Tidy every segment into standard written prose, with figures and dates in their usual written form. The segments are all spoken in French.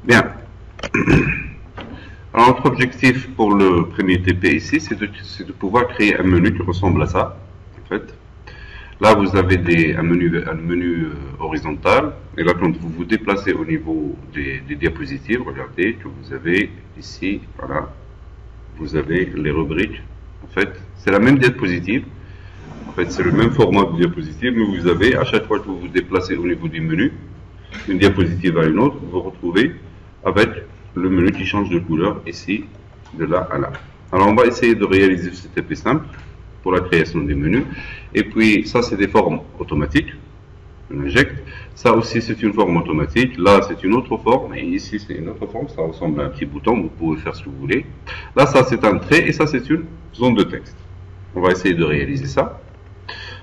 Bien. Alors, notre objectif pour le premier TP ici, c'est de pouvoir créer un menu qui ressemble à ça. En fait, là, vous avez un menu horizontal. Et là, quand vous vous déplacez au niveau des diapositives, regardez que vous avez ici, voilà, vous avez les rubriques. En fait, c'est la même diapositive. En fait, c'est le même format de diapositive, mais vous avez, à chaque fois que vous vous déplacez au niveau du menu, d'une diapositive à une autre, vous vous retrouvez avec le menu qui change de couleur ici, de là à là. Alors, on va essayer de réaliser cet TP simple pour la création des menus. Et puis, ça, c'est des formes automatiques. On injecte. Ça aussi, c'est une forme automatique. Là, c'est une autre forme. Et ici, c'est une autre forme. Ça ressemble à un petit bouton. Vous pouvez faire ce que vous voulez. Là, ça, c'est un trait. Et ça, c'est une zone de texte. On va essayer de réaliser ça.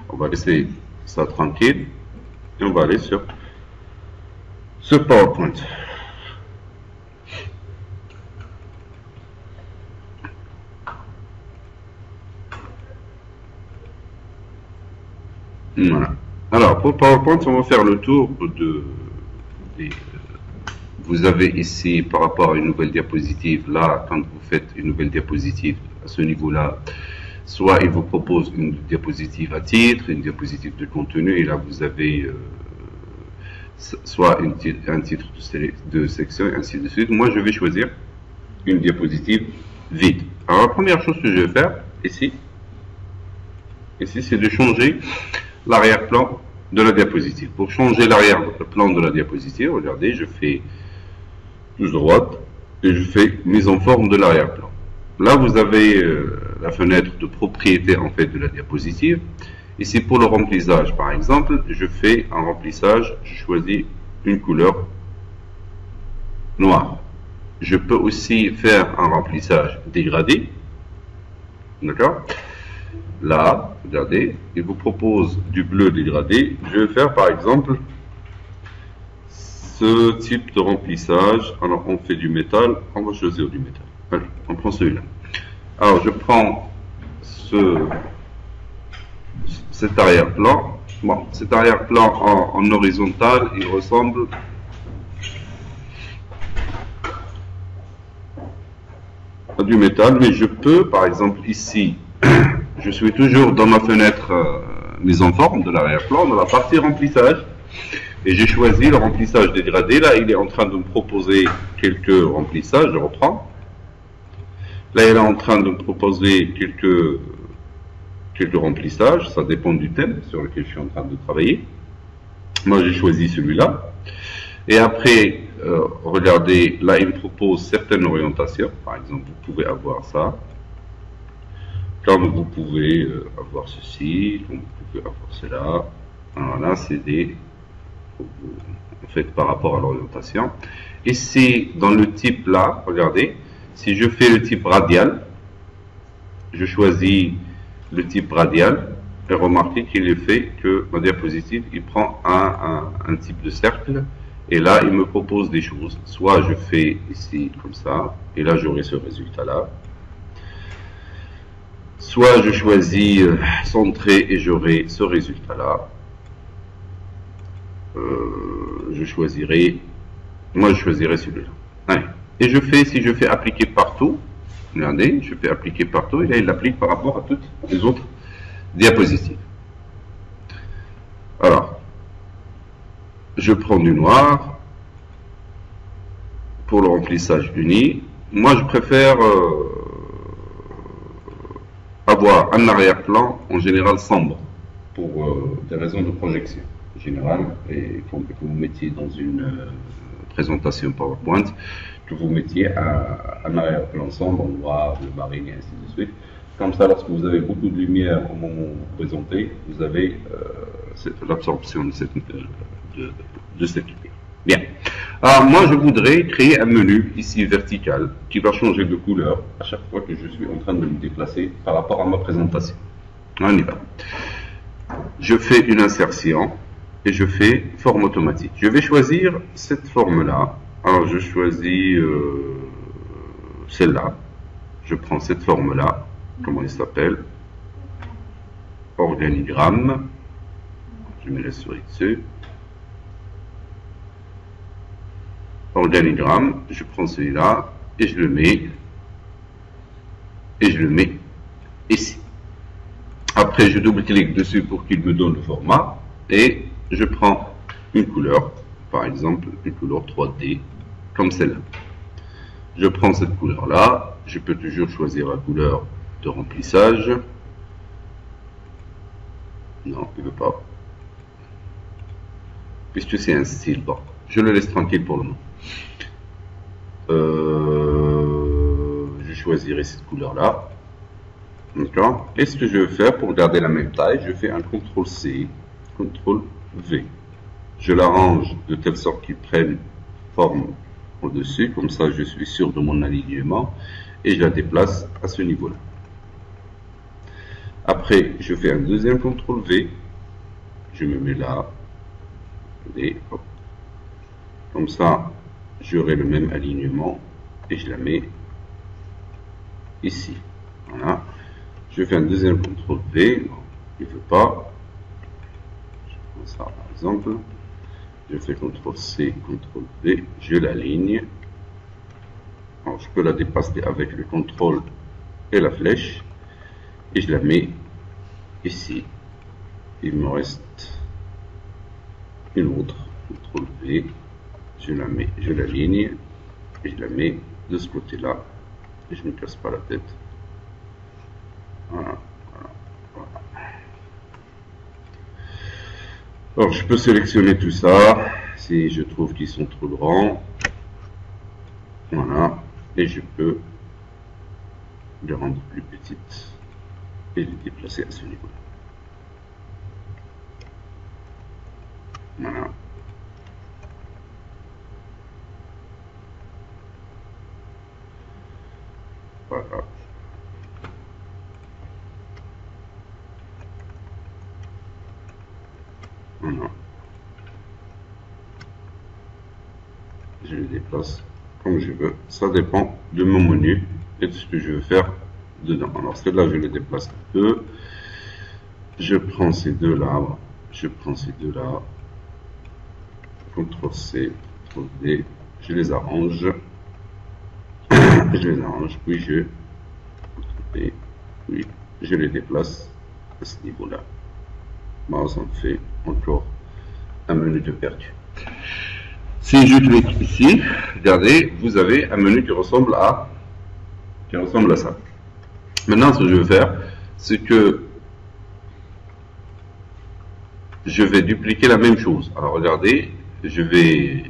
On va laisser ça tranquille. Et on va aller sur ce PowerPoint. Voilà. Alors, pour PowerPoint, on va faire le tour vous avez ici, par rapport à une nouvelle diapositive, là, quand vous faites une nouvelle diapositive à ce niveau-là, soit il vous propose une diapositive à titre, une diapositive de contenu, et là, vous avez soit un titre de section, et ainsi de suite. Moi, je vais choisir une diapositive vide. Alors, la première chose que je vais faire, ici, c'est de changer l'arrière-plan de la diapositive. Pour changer l'arrière-plan de la diapositive, regardez, je fais touche droite et je fais mise en forme de l'arrière-plan. Là, vous avez la fenêtre de propriété en fait de la diapositive. Ici, pour le remplissage, par exemple, je fais un remplissage, je choisis une couleur noire. Je peux aussi faire un remplissage dégradé. D'accord? Là, regardez, il vous propose du bleu dégradé. Je vais faire par exemple ce type de remplissage. Alors, on fait du métal. On va choisir du métal. Allez, on prend celui-là. Alors, je prends cet arrière-plan. Bon, cet arrière-plan en horizontal, il ressemble à du métal, mais je peux, par exemple, ici, je suis toujours dans ma fenêtre mise en forme de l'arrière-plan, dans la partie remplissage, et j'ai choisi le remplissage dégradé. Là, il est en train de me proposer quelques remplissages, je reprends. Là, il est en train de me proposer quelques remplissages, ça dépend du thème sur lequel je suis en train de travailler. Moi, j'ai choisi celui-là. Et après, regardez, là, il me propose certaines orientations. Par exemple, vous pouvez avoir ça. Comme vous pouvez avoir ceci, comme vous pouvez avoir cela. Alors là, c'est en fait, par rapport à l'orientation. Ici, dans le type là, regardez, si je fais le type radial, je choisis le type radial, et remarquez qu'il est fait que ma diapositive, il prend un type de cercle, et là, il me propose des choses. Soit je fais ici, comme ça, et là, j'aurai ce résultat-là. Soit je choisis centré et j'aurai ce résultat-là. Je choisirai celui-là. Et si je fais appliquer partout, regardez, je fais appliquer partout, et là, il l'applique par rapport à toutes les autres diapositives. Alors, je prends du noir pour le remplissage uni. Moi, je préfère avoir un arrière-plan en général sombre pour des raisons de projection générale, et que vous mettiez dans une présentation PowerPoint, que vous mettiez un arrière-plan sombre, en noir, le marine et ainsi de suite. Comme ça, lorsque vous avez beaucoup de lumière au moment où vous présentez, vous avez l'absorption de cette lumière. Bien. Alors, moi, je voudrais créer un menu ici vertical qui va changer de couleur à chaque fois que je suis en train de me déplacer par rapport à ma présentation. On y va. Je fais une insertion et je fais forme automatique. Je vais choisir cette forme-là. Alors, je choisis celle-là. Je prends cette forme-là. Comment il s'appelle? Organigramme. Je mets la souris dessus. organigramme, je prends celui-là et je le mets ici. Après, je double-clique dessus pour qu'il me donne le format et je prends une couleur, par exemple une couleur 3D comme celle-là. Je prends cette couleur-là, je peux toujours choisir la couleur de remplissage. Non, il ne veut pas. Puisque c'est un style, bon, je le laisse tranquille pour le moment. Je choisirai cette couleur-là. D'accord. Et ce que je vais faire pour garder la même taille, je fais un CTRL-C, CTRL-V. Je l'arrange de telle sorte qu'il prenne forme au-dessus, comme ça je suis sûr de mon alignement, et je la déplace à ce niveau-là. Après, je fais un deuxième CTRL-V, je me mets là, et hop. Comme ça, j'aurai le même alignement, et je la mets ici. Voilà. Je fais un deuxième CTRL-V, non, il ne veut pas. Je prends ça par exemple. Je fais CTRL-C, CTRL-V, je l'aligne. Alors, je peux la dépasser avec le CTRL et la flèche. Et je la mets ici. Il me reste une autre. CTRL-V, je la mets, je l'aligne. Et je la mets de ce côté-là. Et je ne me casse pas la tête. Voilà, voilà, voilà. Alors, je peux sélectionner tout ça si je trouve qu'ils sont trop grands. Voilà. Et je peux les rendre plus petites et les déplacer à ce niveau-là. Voilà. Voilà. Voilà. Je les déplace comme je veux. Ça dépend de mon menu et de ce que je veux faire dedans. Alors celle-là, je les déplace un peu. Je prends ces deux-là. Je prends ces deux-là. CTRL-C, CTRL-V. Je les arrange. Je les arrange. Puis je les déplace à ce niveau-là. Bon, ça me fait encore un menu de perdu. Si je clique ici, regardez, vous avez un menu qui ressemble à ça. Maintenant, ce que je vais faire, c'est que je vais dupliquer la même chose. Alors, regardez, je vais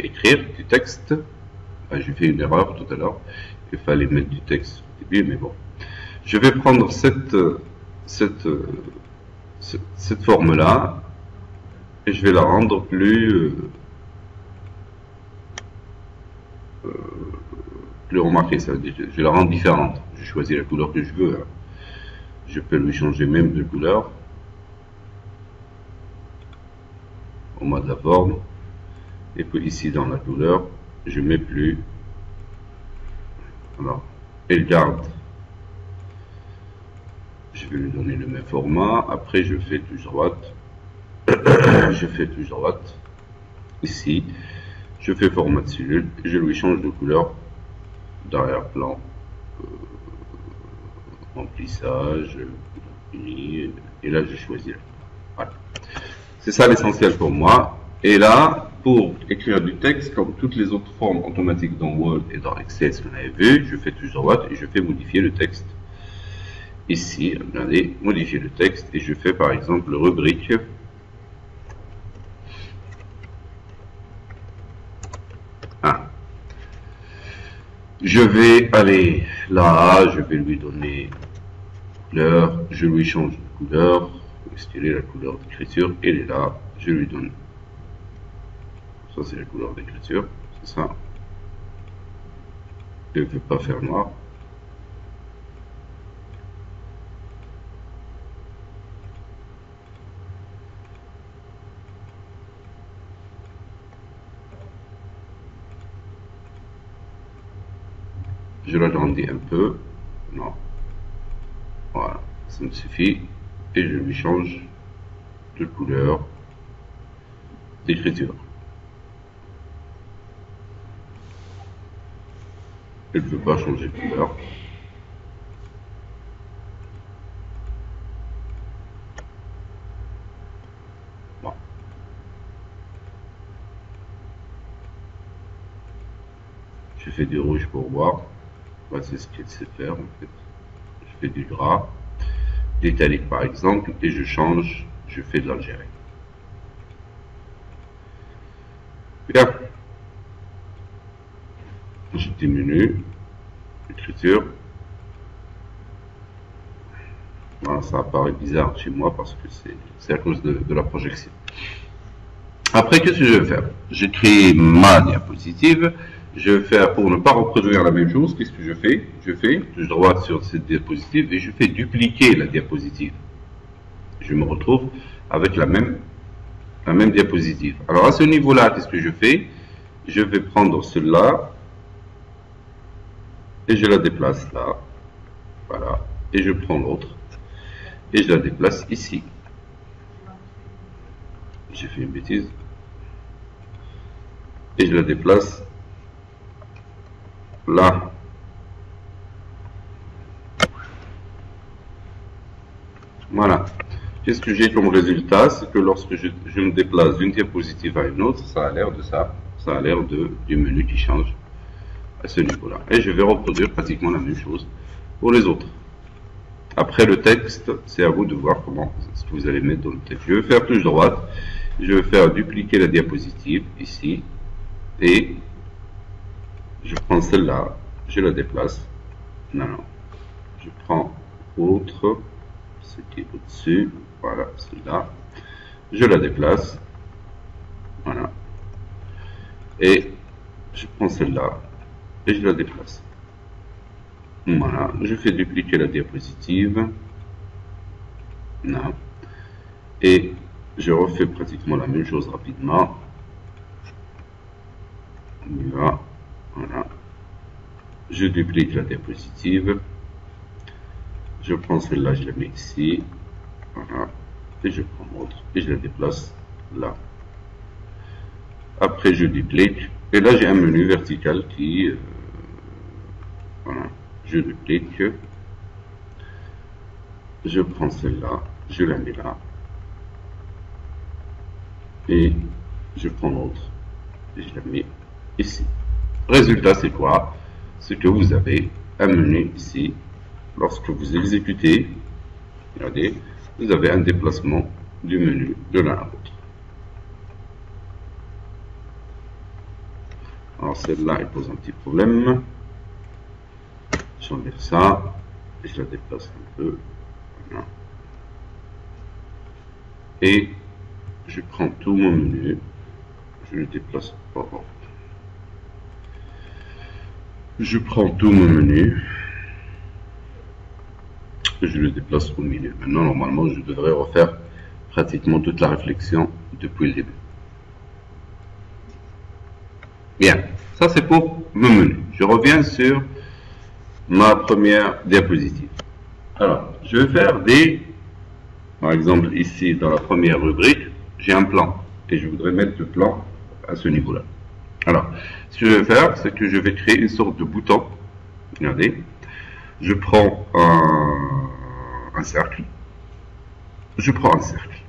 écrire du texte. J'ai fait une erreur tout à l'heure. Il fallait mettre du texte au début, mais bon. Je vais prendre cette forme-là et je vais la rendre plus remarquée. Ça veut dire, je vais la rendre différente. Je choisis la couleur que je veux. Hein. Je peux lui changer même de couleur au moins de la forme. Et puis ici dans la couleur, je mets plus. Alors, elle garde. Je vais lui donner le même format. Après, je fais touche droite. Je fais touche droite. Ici, je fais format de cellule. Et je lui change de couleur d'arrière-plan. Remplissage. Et là, je choisis la couleur. Voilà. C'est ça l'essentiel pour moi. Et là, pour écrire du texte, comme toutes les autres formes automatiques dans Word et dans Excel, ce qu'on avait vu, je fais touche droite et je fais modifier le texte. Ici, regardez, modifier le texte et je fais par exemple rubrique. Ah. Je vais aller là, je vais lui donner couleur, je lui change de couleur, styler la couleur d'écriture, elle est là, je lui donne. Ça c'est la couleur d'écriture, c'est ça. Je ne veux pas faire noir. Je l'agrandis un peu. Non. Voilà, ça me suffit. Et je lui change de couleur d'écriture. Elle ne veut pas changer de couleur. Bon. Je fais du rouge pour voir. Bah, c'est ce qu'elle sait faire en fait. Je fais du gras, l'italique par exemple, et je change, je fais de l'Algérie. Bien. Je diminue l'écriture. Voilà, ça apparaît bizarre chez moi parce que c'est à cause de la projection. Après, qu'est-ce que je vais faire? J'ai créé ma diapositive. Je vais faire, pour ne pas reproduire la même chose, qu'est-ce que je fais? Je fais touche droite sur cette diapositive et je fais dupliquer la diapositive. Je me retrouve avec la même diapositive. Alors à ce niveau-là, qu'est-ce que je fais? Je vais prendre celle-là et je la déplace là. Voilà. Et je prends l'autre et je la déplace ici. J'ai fait une bêtise. Et je la déplace là. Voilà. Qu'est-ce que j'ai comme résultat? C'est que lorsque je me déplace d'une diapositive à une autre, ça a l'air de ça. Ça a l'air du menu qui change à ce niveau-là. Et je vais reproduire pratiquement la même chose pour les autres. Après le texte, c'est à vous de voir comment ce que vous allez mettre dans le texte. Je vais faire touche droite. Je vais faire dupliquer la diapositive ici. Et je prends celle-là. Je la déplace. Non. Je prends autre. Ce qui est au-dessus. Voilà, celle-là. Je la déplace. Voilà. Et je prends celle-là. Et je la déplace. Voilà, je fais dupliquer la diapositive. Non. Et je refais pratiquement la même chose rapidement. On y va. Voilà. Je duplique la diapositive. Je prends celle-là, je la mets ici. Voilà. Et je prends l'autre et je la déplace là. Après, je duplique. Et là, j'ai un menu vertical qui... voilà. Je duplique, je prends celle-là, je la mets là, et je prends l'autre, et je la mets ici. Résultat, c'est quoi? C'est que vous avez un menu ici. Lorsque vous exécutez, regardez, vous avez un déplacement du menu de l'un à l'autre. Alors celle-là, elle pose un petit problème. J'enlève ça et je la déplace un peu. Voilà. Et je prends tout mon menu, je le déplace pas. Je prends tout mon menu et je le déplace au milieu. Maintenant, normalement, je devrais refaire pratiquement toute la réflexion depuis le début. Bien, ça c'est pour mon menu. Je reviens sur ma première diapositive. Alors, je vais faire par exemple ici dans la première rubrique, j'ai un plan et je voudrais mettre le plan à ce niveau-là. Alors, ce que je vais faire, c'est que je vais créer une sorte de bouton. Regardez, je prends un cercle, je prends un cercle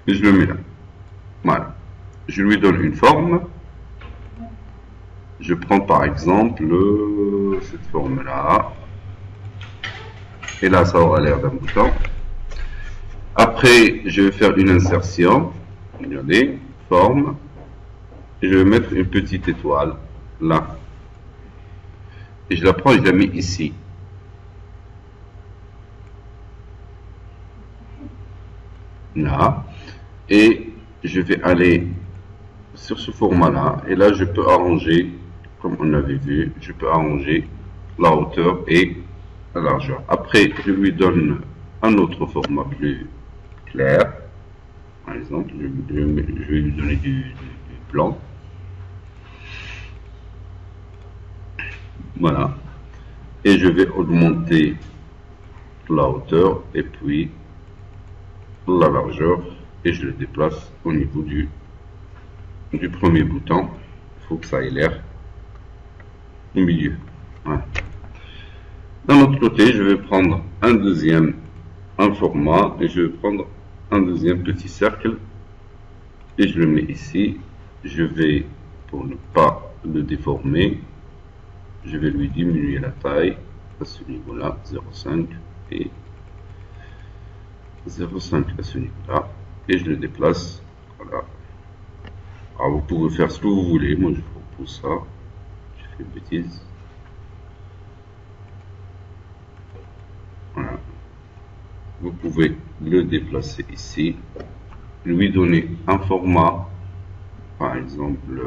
et je le mets là. Voilà, je lui donne une forme. Je prends par exemple cette forme-là. Et là, ça aura l'air d'un bouton. Après, je vais faire une insertion. Regardez, forme. Et je vais mettre une petite étoile là. Et je la prends et je la mets ici. Là. Et je vais aller sur ce format-là. Et là, je peux arranger, comme on avait vu, je peux arranger la hauteur et la largeur. Après, je lui donne un autre format plus clair. Par exemple, je vais lui donner du blanc. Voilà. Et je vais augmenter la hauteur et puis la largeur. Et je le déplace au niveau du premier bouton. Il faut que ça ait l'air au milieu. Voilà. D'un autre côté, je vais prendre un format, et je vais prendre un deuxième petit cercle, et je le mets ici. Je vais, pour ne pas le déformer, je vais lui diminuer la taille à ce niveau-là, 0,5 et 0,5 à ce niveau-là, et je le déplace. Voilà. Alors vous pouvez faire ce que vous voulez, moi je vous propose ça, j'ai fait une bêtise. Voilà. Vous pouvez le déplacer ici, lui donner un format, par exemple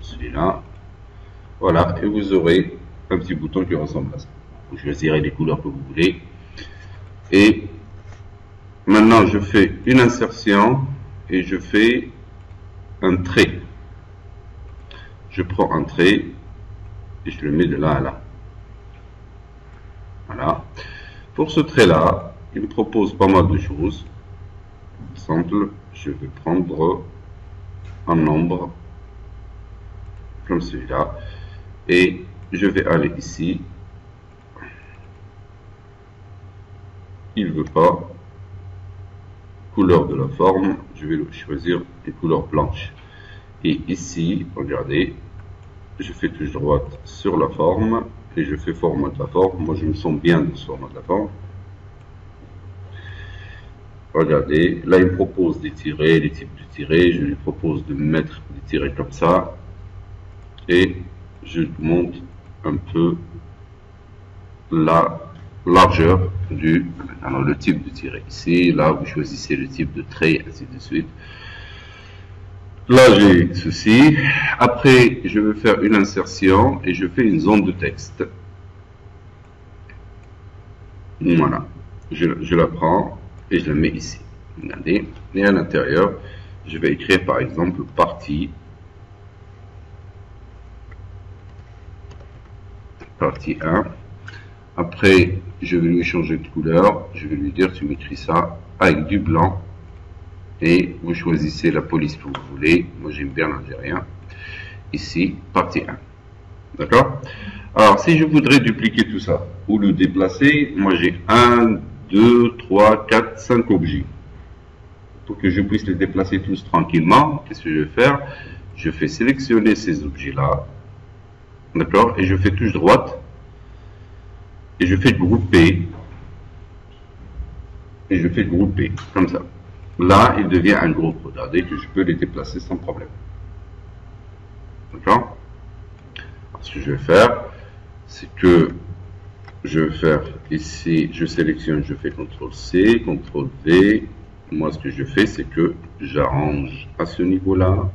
celui-là. Voilà, et vous aurez un petit bouton qui ressemble à ça. Vous choisirez les couleurs que vous voulez. Et maintenant, je fais une insertion et je fais un trait. Je prends un trait et je le mets de là à là. Voilà. Pour ce trait-là, il me propose pas mal de choses. Par exemple, je vais prendre un nombre comme celui-là et je vais aller ici. Il veut pas. Couleur de la forme, je vais choisir une couleur blanche. Et ici, regardez, je fais touche droite sur la forme et je fais format de la forme. Moi, je me sens bien dans ce format de la forme. Regardez, là, il me propose d'étirer, les types de tirer. Je lui propose de mettre des tirets comme ça. Et je monte un peu la largeur alors le type de tiret ici. Là, vous choisissez le type de trait, ainsi de suite. Là, j'ai ceci. Après, je vais faire une insertion et je fais une zone de texte. Voilà. Je la prends et je la mets ici. Regardez. Et à l'intérieur, je vais écrire par exemple partie 1. Après, je vais lui changer de couleur. Je vais lui dire, tu m'écris ça avec du blanc. Et vous choisissez la police que vous voulez. Moi, j'aime bien l'algérien. Ici, partie 1. D'accord? Alors, si je voudrais dupliquer tout ça ou le déplacer, moi j'ai 1, 2, 3, 4, 5 objets. Pour que je puisse les déplacer tous tranquillement, qu'est-ce que je vais faire? Je fais sélectionner ces objets-là. D'accord? Et je fais touche droite. Et je fais grouper. Et je fais grouper, comme ça. Là, il devient un groupe. Regardez que je peux les déplacer sans problème. D'accord? Ce que je vais faire, c'est que je vais faire ici, je sélectionne, je fais CTRL-C, CTRL-V. Moi, ce que je fais, c'est que j'arrange à ce niveau-là.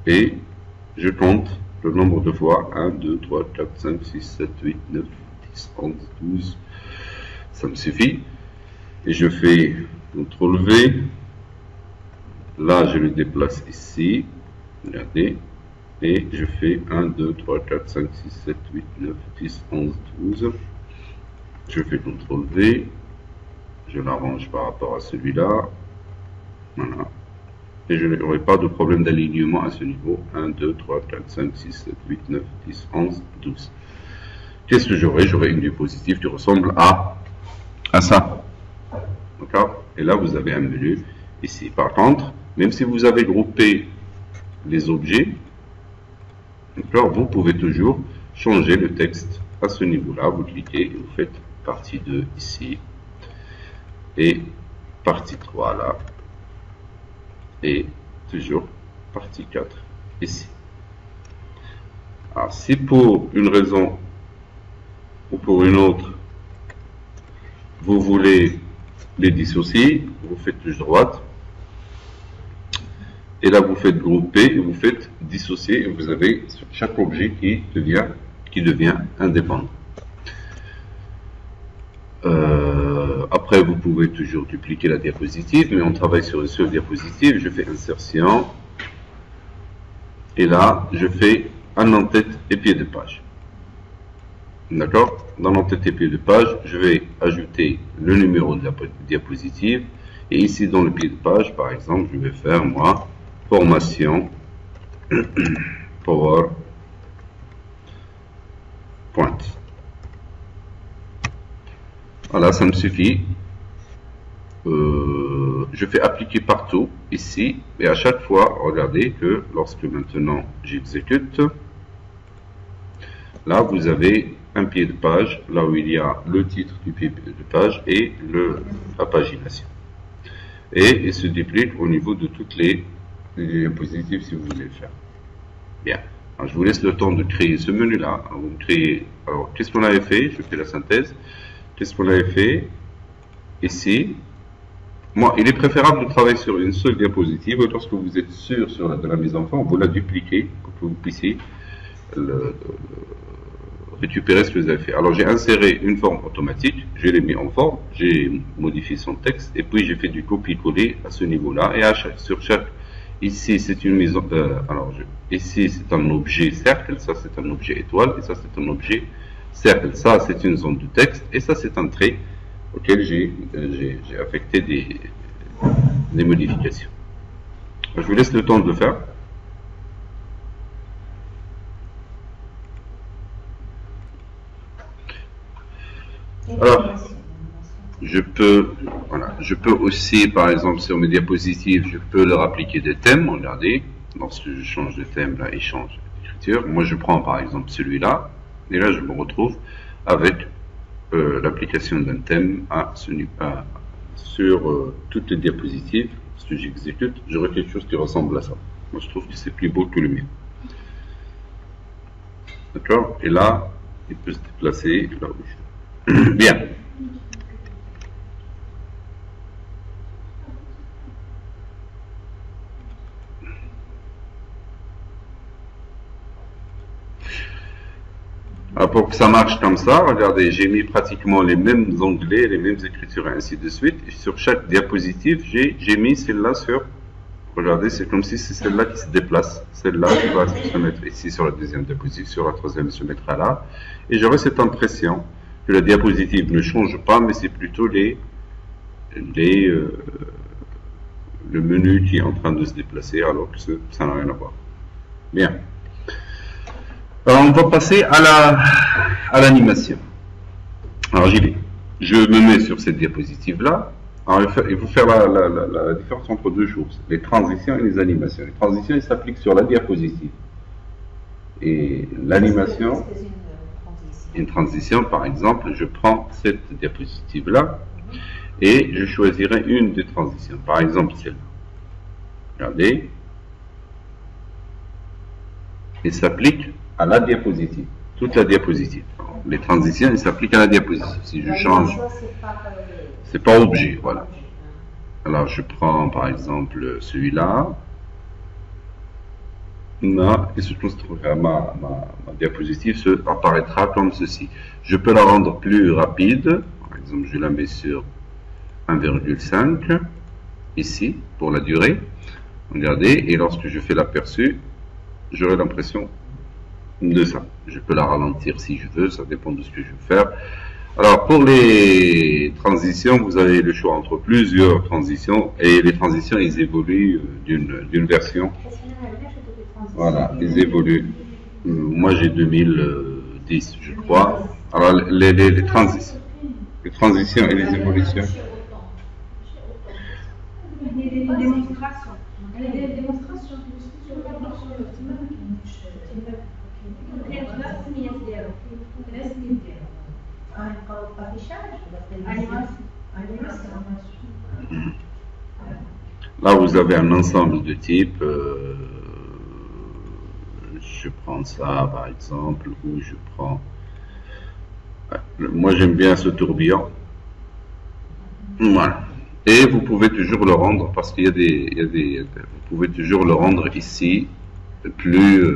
Et je compte le nombre de fois. 1, 2, 3, 4, 5, 6, 7, 8, 9, 10, 11, 12. Ça me suffit. Et je fais CTRL-V. Là, je le déplace ici. Regardez. Et je fais 1, 2, 3, 4, 5, 6, 7, 8, 9, 10, 11, 12. Je fais CTRL-V. Je l'arrange par rapport à celui-là. Voilà. Et je n'aurai pas de problème d'alignement à ce niveau. 1, 2, 3, 4, 5, 6, 7, 8, 9, 10, 11, 12. Qu'est-ce que j'aurai? J'aurai une diapositive qui ressemble à ça. D'accord? Et là, vous avez un menu ici. Par contre, même si vous avez groupé les objets, d'accord, vous pouvez toujours changer le texte à ce niveau-là. Vous cliquez et vous faites partie 2 ici. Et partie 3 là. Et toujours partie 4 ici. Alors, si pour une raison ou pour une autre, vous voulez les dissocier, vous faites touche droite. Et là, vous faites grouper et vous faites dissocier. Et vous avez chaque objet qui devient indépendant. Après, vous pouvez toujours dupliquer la diapositive, mais on travaille sur une seule diapositive. Je fais insertion. Et là, je fais un en-tête et pied de page. D'accord? Dans l'en-tête et pied de page, je vais ajouter le numéro de la diapositive. Et ici, dans le pied de page, par exemple, je vais faire, moi, formation, PowerPoint. pointe. Voilà, ça me suffit. Je fais appliquer partout, ici, et à chaque fois, regardez que lorsque maintenant j'exécute, là vous avez un pied de page, là où il y a le titre du pied de page et la pagination. Et il se duplique au niveau de toutes les diapositives si vous voulez le faire. Bien. Alors, je vous laisse le temps de créer ce menu-là. Vous créez. Alors, qu'est-ce qu'on avait fait? Je fais la synthèse. Qu'est-ce qu'on avait fait ici? Moi, il est préférable de travailler sur une seule diapositive. Lorsque vous êtes sûr de la mise en forme, vous la dupliquez pour que vous puissiez récupérer ce que vous avez fait. Alors, j'ai inséré une forme automatique, je l'ai mis en forme, j'ai modifié son texte, et puis j'ai fait du copier-coller à ce niveau-là. Et sur chaque, ici, c'est une mise en, ici, c'est un objet cercle, ça, c'est un objet étoile, et ça, c'est un objet cercle. Ça, c'est une zone de texte, et ça, c'est un trait auquel j'ai affecté des modifications. Je vous laisse le temps de le faire. Alors, je peux aussi, par exemple, sur mes diapositives, je peux leur appliquer des thèmes. Regardez, lorsque je change de thème, là, il change d'écriture. Moi, je prends, par exemple, celui-là, et là, je me retrouve avec l'application d'un thème sur toutes les diapositives. Lorsque j'exécute, j'aurai quelque chose qui ressemble à ça. Moi, je trouve que c'est plus beau que le mien. D'accord? Et là, il peut se déplacer là où je suis. Bien. Alors pour que ça marche comme ça, regardez, j'ai mis pratiquement les mêmes onglets, les mêmes écritures et ainsi de suite. Et sur chaque diapositive, j'ai mis celle-là sur... Regardez, c'est comme si c'est celle-là qui se déplace. Celle-là qui va se mettre ici sur la deuxième diapositive, sur la troisième se mettra là. Et j'aurai cette impression que la diapositive ne change pas, mais c'est plutôt le menu qui est en train de se déplacer, alors que ça n'a rien à voir. Bien. Alors, on va passer à l'animation. Alors, j'y vais. Je me mets sur cette diapositive-là. Alors, il faut faire la différence entre deux choses, les transitions et les animations. Les transitions, elles s'appliquent sur la diapositive. Et l'animation... Une transition, par exemple, je prends cette diapositive-là et je choisirai une des transitions. Par exemple, celle-là. Regardez. Il s'applique à la diapositive. Toute la diapositive. Les transitions, elles s'appliquent à la diapositive. Si je change, c'est pas objet. Voilà. Alors, je prends, par exemple, celui-là. Là, et se construira ma diapositive apparaîtra comme ceci. Je peux la rendre plus rapide. Par exemple, je la mets sur 1,5 ici pour la durée. Regardez, et lorsque je fais l'aperçu, j'aurai l'impression de ça. Je peux la ralentir si je veux, ça dépend de ce que je veux faire. Alors, pour les transitions, vous avez le choix entre plusieurs transitions, et les transitions, elles évoluent d'une version. Voilà, ils évoluent. Moi, j'ai 2010, je crois. Alors, les transitions et les évolutions. Là, vous avez un ensemble de types. Je prends ça, par exemple, ou je prends... Moi, j'aime bien ce tourbillon. Voilà. Et vous pouvez toujours le rendre, parce qu'il y a des... Vous pouvez toujours le rendre ici, plus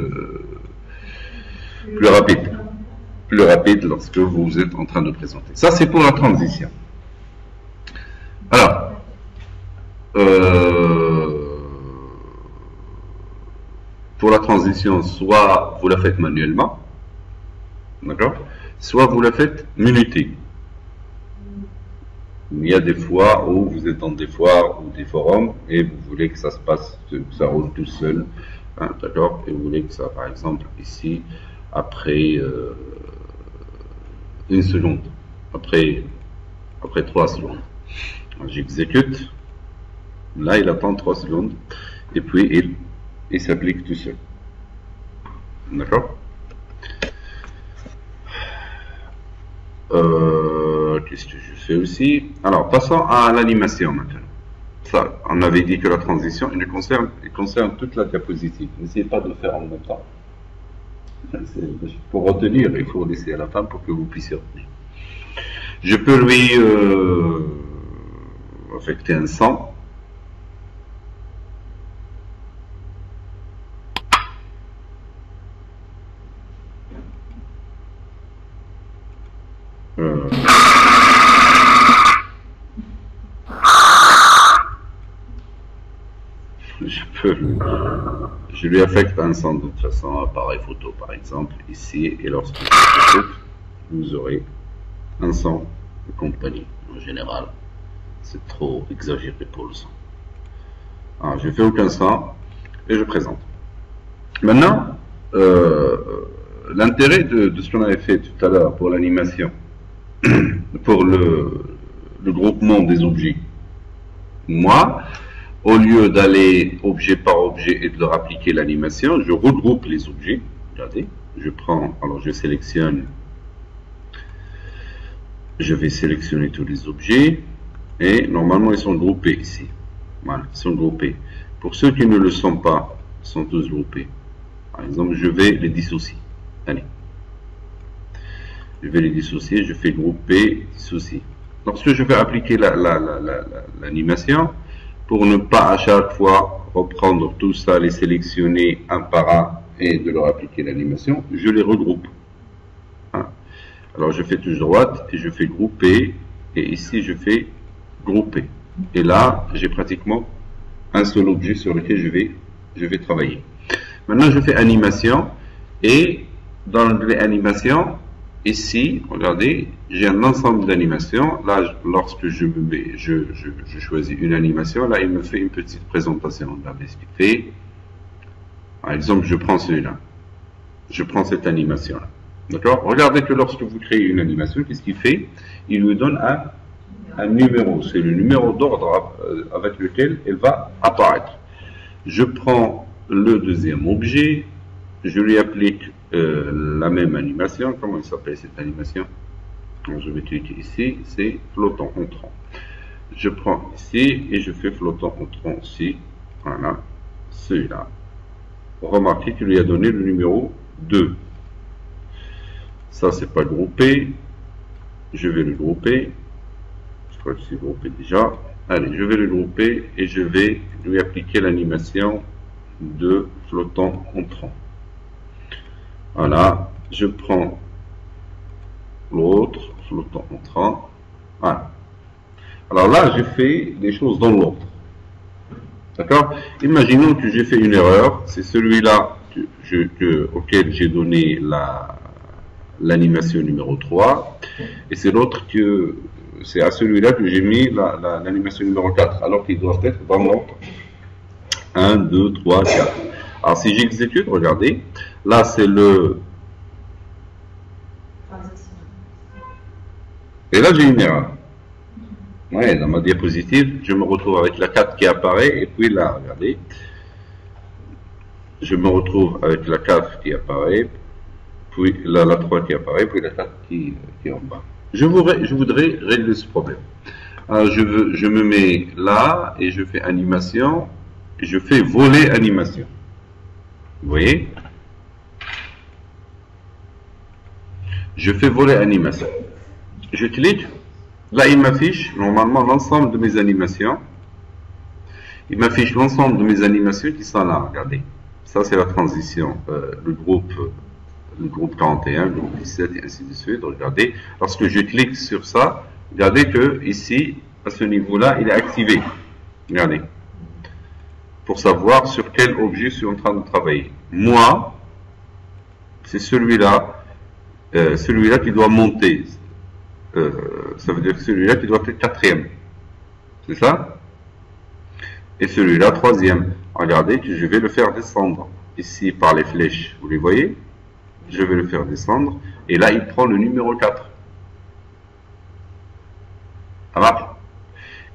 rapide. Plus rapide lorsque vous êtes en train de présenter. Ça, c'est pour la transition. Alors, pour la transition, soit vous la faites manuellement, d'accord, soit vous la faites minutée. Il y a des fois où vous êtes dans des foires ou des forums et vous voulez que ça se passe, que ça roule tout seul, hein, d'accord, et vous voulez que ça, par exemple, ici, après une seconde. Après 3 secondes. J'exécute. Là, il attend 3 secondes. Et puis, il s'applique tout seul. D'accord? Qu'est-ce que je fais aussi? Alors, passons à l'animation maintenant. Ça, on avait dit que la transition, il concerne toute la diapositive. N'essayez pas de le faire en même temps. Pour retenir, il faut laisser à la fin pour que vous puissiez retenir. Je peux lui affecter un sang. Je lui affecte un son de toute façon, appareil photo par exemple, ici, et lorsque je l'écoute, vous aurez un son de compagnie. En général, c'est trop exagéré pour le son. Alors, je fais aucun son et je présente. Maintenant, l'intérêt de ce qu'on avait fait tout à l'heure pour l'animation, pour le groupement des objets, moi, au lieu d'aller objet par objet et de leur appliquer l'animation, je regroupe les objets. Regardez, je prends, alors je sélectionne, je vais sélectionner tous les objets et normalement ils sont groupés ici. Voilà, ils sont groupés. Pour ceux qui ne le sont pas, ils sont tous groupés. Par exemple, je vais les dissocier. Allez. Je vais les dissocier, je fais grouper, dissocier. Lorsque je vais appliquer l'animation, pour ne pas à chaque fois reprendre tout ça, les sélectionner un par un et de leur appliquer l'animation, je les regroupe. Hein? Alors je fais touche droite et je fais grouper, et ici je fais grouper. Et là, j'ai pratiquement un seul objet sur lequel je vais travailler. Maintenant, je fais animation, et dans l'onglet animation, ici, regardez, j'ai un ensemble d'animations. Là, lorsque je choisis une animation, là, il me fait une petite présentation. Regardez ce qu'il fait. Par exemple, je prends celui-là. Je prends cette animation-là. D'accord? Regardez que lorsque vous créez une animation, qu'est-ce qu'il fait? Il lui donne un numéro. C'est le numéro d'ordre avec lequel elle va apparaître. Je prends le deuxième objet, je lui applique la même animation. Comment il s'appelle cette animation? Donc, je vais cliquer ici, c'est flottant entrant. Je prends ici et je fais flottant entrant ici. Voilà, celui-là. Remarquez qu'il lui a donné le numéro 2. Ça, c'est pas groupé. Je vais le grouper. Je crois que c'est groupé déjà. Allez, je vais le grouper et je vais lui appliquer l'animation de flottant entrant. Voilà, je prends l'autre, flottant entrant. Voilà. Alors là, j'ai fait des choses dans l'ordre. D'accord? Imaginons que j'ai fait une erreur. C'est celui-là auquel j'ai donné l'animation numéro 3. Et c'est l'autre que c'est à celui-là que j'ai mis l'animation numéro 4. Alors qu'ils doivent être dans l'ordre 1, 2, 3, 4. Alors si j'exécute, regardez. Là, c'est le... Et là, j'ai une erreur. Ouais, dans ma diapositive, je me retrouve avec la 4 qui apparaît, et puis là, regardez. Je me retrouve avec la 4 qui apparaît, puis là, la 3 qui apparaît, puis la 4 qui est en bas. Je voudrais régler ce problème. Alors, je me mets là, et je fais animation, et je fais voler animation. Vous voyez? Je fais voler animation. Je clique. Là, il m'affiche normalement l'ensemble de mes animations. Il m'affiche l'ensemble de mes animations qui sont là. Regardez. Ça, c'est la transition. Le groupe 41, le groupe 17 et ainsi de suite. Regardez. Lorsque je clique sur ça, regardez que ici, à ce niveau-là, il est activé. Regardez. Pour savoir sur quel objet je suis en train de travailler. Moi, c'est celui-là qui doit monter. Ça veut dire celui-là qui doit être quatrième. C'est ça? Et celui-là, troisième. Regardez que je vais le faire descendre. Ici, par les flèches. Vous les voyez? Je vais le faire descendre. Et là, il prend le numéro 4. Ça marche.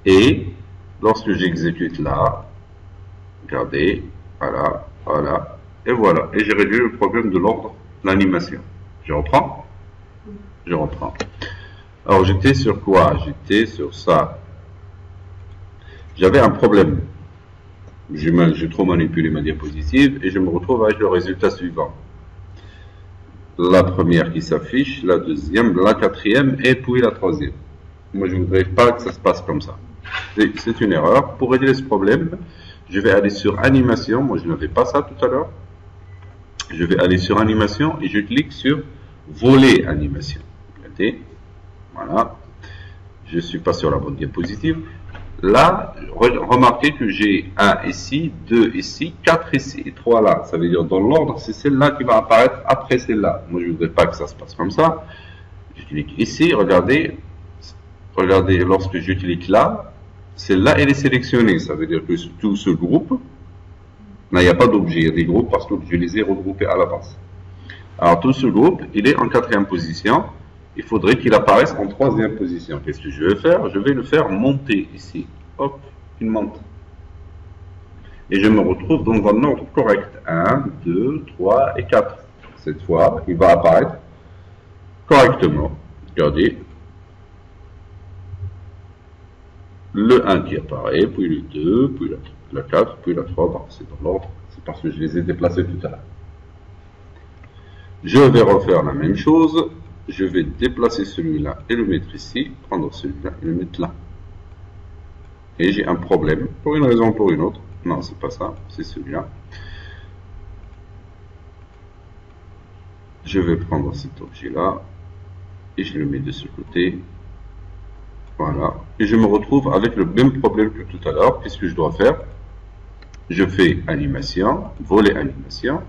Et lorsque j'exécute là, regardez, voilà, voilà, et voilà. Et j'ai réglé le problème de l'ordre de l'animation. Je reprends. Je reprends. Alors j'étais sur quoi? J'étais sur ça. J'avais un problème. J'ai trop manipulé ma diapositive et je me retrouve avec le résultat suivant. La première qui s'affiche, la deuxième, la quatrième et puis la troisième. Moi je ne voudrais pas que ça se passe comme ça. C'est une erreur. Pour régler ce problème, je vais aller sur animation. Moi je n'avais pas ça tout à l'heure. Je vais aller sur animation et je clique sur volet animation. Regardez. Voilà. Je ne suis pas sur la bonne diapositive. Là, remarquez que j'ai 1 ici, 2 ici, 4 ici et 3 là. Ça veut dire dans l'ordre, c'est celle-là qui va apparaître après celle-là. Moi, je ne voudrais pas que ça se passe comme ça. Je clique ici, regardez. Regardez, lorsque je clique là, celle-là, elle est sélectionnée. Ça veut dire que tout ce groupe, là, il n'y a pas d'objet, il y a des groupes parce que je les ai regroupés à la base. Alors, tout ce groupe, il est en 4e position. Il faudrait qu'il apparaisse en 3e position. Qu'est-ce que je vais faire? Je vais le faire monter ici. Hop, il monte. Et je me retrouve dans un ordre correct. 1, 2, 3 et 4. Cette fois, il va apparaître correctement. Regardez. Le 1 qui apparaît, puis le 2, puis la 4, puis la 3. C'est dans l'ordre. C'est parce que je les ai déplacés tout à l'heure. Je vais refaire la même chose. Je vais déplacer celui-là et le mettre ici, prendre celui-là et le mettre là. Et j'ai un problème, pour une raison ou pour une autre. Non, c'est pas ça, c'est celui-là. Je vais prendre cet objet-là et je le mets de ce côté. Voilà. Et je me retrouve avec le même problème que tout à l'heure. Qu'est-ce que je dois faire? Je fais animation, volet animation.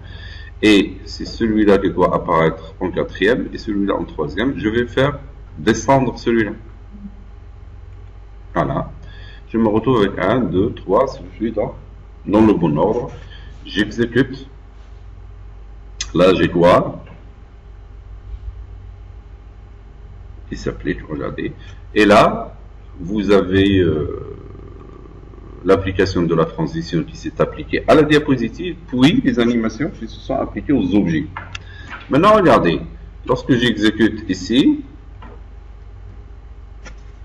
Et c'est celui-là qui doit apparaître en 4e et celui-là en 3e. Je vais faire descendre celui-là. Voilà. Je me retrouve avec 1, 2, 3, je suis dans le bon ordre. J'exécute. Là, j'ai quoi? Qui s'applique, regardez. Et là, vous avez l'application de la transition qui s'est appliquée à la diapositive, puis les animations qui se sont appliquées aux objets. Maintenant, regardez, lorsque j'exécute ici,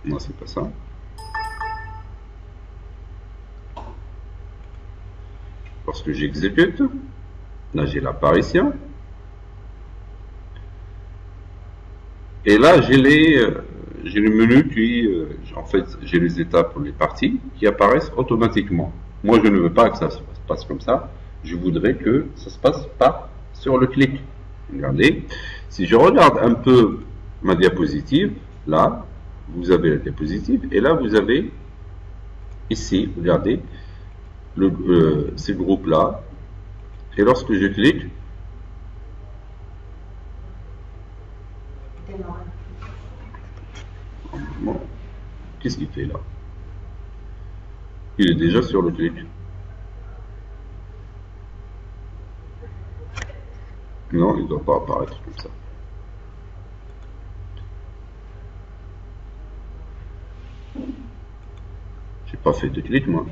non, c'est pas ça. Lorsque j'exécute, là j'ai l'apparition, et là j'ai le menu qui, en fait, j'ai les étapes pour les parties qui apparaissent automatiquement. Moi, je ne veux pas que ça se passe comme ça. Je voudrais que ça se passe pas sur le clic. Regardez. Si je regarde un peu ma diapositive, là, vous avez la diapositive, et là, vous avez ici, regardez, ces groupes-là. Et lorsque je clique, qu'est-ce qu'il fait là? Il est déjà sur le clic. Non, il ne doit pas apparaître comme ça. J'ai pas fait de clic, moi.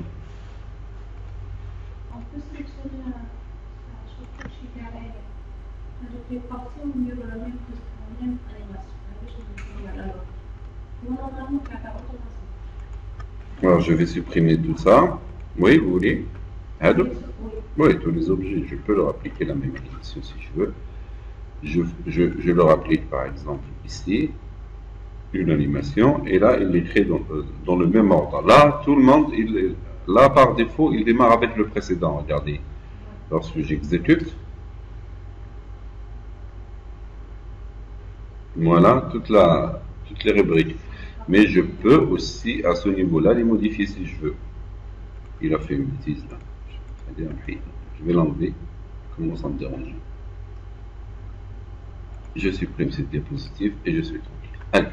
On peut sélectionner un je fais partie au milieu de la même animation. Alors, je vais supprimer tout ça. Oui, vous voulez? Oui, tous les objets. Je peux leur appliquer la même animation si je veux. Je leur applique par exemple ici une animation et là il les crée dans le même ordre. Là, tout le monde, là par défaut, il démarre avec le précédent. Regardez, lorsque j'exécute, voilà toutes les rubriques. Mais je peux aussi à ce niveau-là les modifier si je veux. Il a fait une bêtise là. Je vais l'enlever. Commence à me déranger. Je supprime cette diapositive et je suis tranquille. Allez.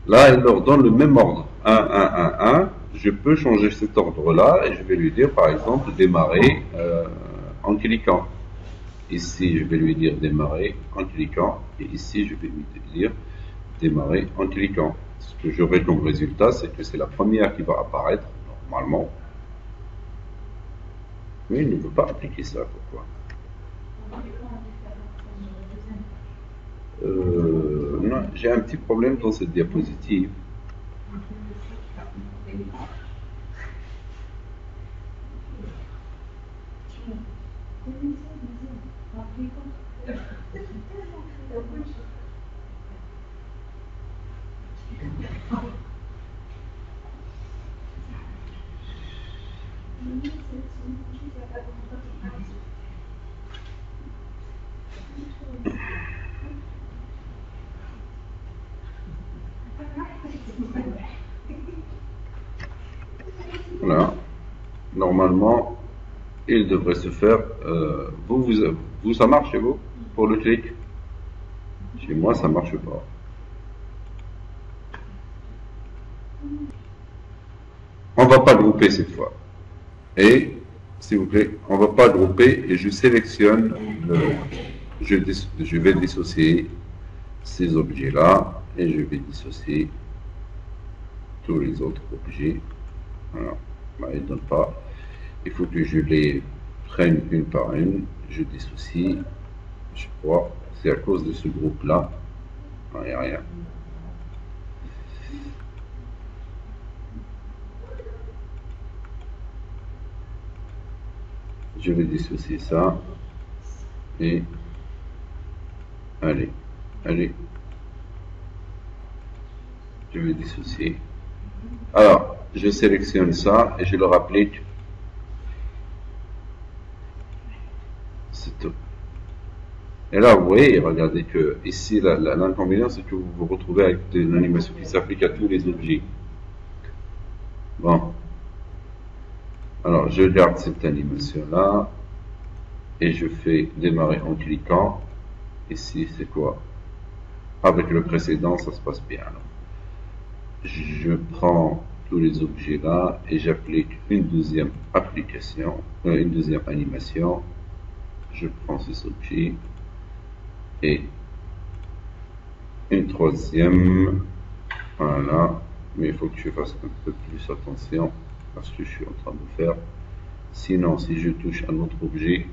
Là, il leur donne le même ordre. 1, 1, 1, 1. Je peux changer cet ordre-là et je vais lui dire, par exemple, démarrer en cliquant. Ici, je vais lui dire démarrer en cliquant. Et ici, je vais lui dire démarrer en cliquant. ce que j'aurai comme résultat, c'est que c'est la première qui va apparaître, normalement. Mais il ne veut pas appliquer ça, pourquoi? Non, j'ai un petit problème dans cette diapositive. Voilà. Normalement, il devrait se faire. Vous, ça marche chez vous pour le clic? Chez moi, ça marche pas. On va pas grouper cette fois. Et, s'il vous plaît, on va pas grouper et je sélectionne je vais dissocier ces objets-là et je vais dissocier tous les autres objets. Voilà. Bah, il ne donne pas. Il faut que je les prenne une par une. Je dissocie. Je crois. C'est à cause de ce groupe-là. Il n'y a rien. Je vais dissocier ça. Et allez. Je vais dissocier. Alors, je sélectionne ça et je leur applique. C'est tout. Et là, vous voyez, regardez que ici, l'inconvénient, c'est que vous vous retrouvez avec une animation qui s'applique à tous les objets. Bon. Alors, je garde cette animation-là et je fais démarrer en cliquant. Ici, c'est quoi? Avec le précédent, ça se passe bien. Alors, je prends tous les objets là et j'applique une deuxième application, une deuxième animation. Je prends ces objets et une troisième. Voilà. Mais il faut que je fasse un peu plus attention à ce que je suis en train de faire. Sinon, si je touche un autre objet,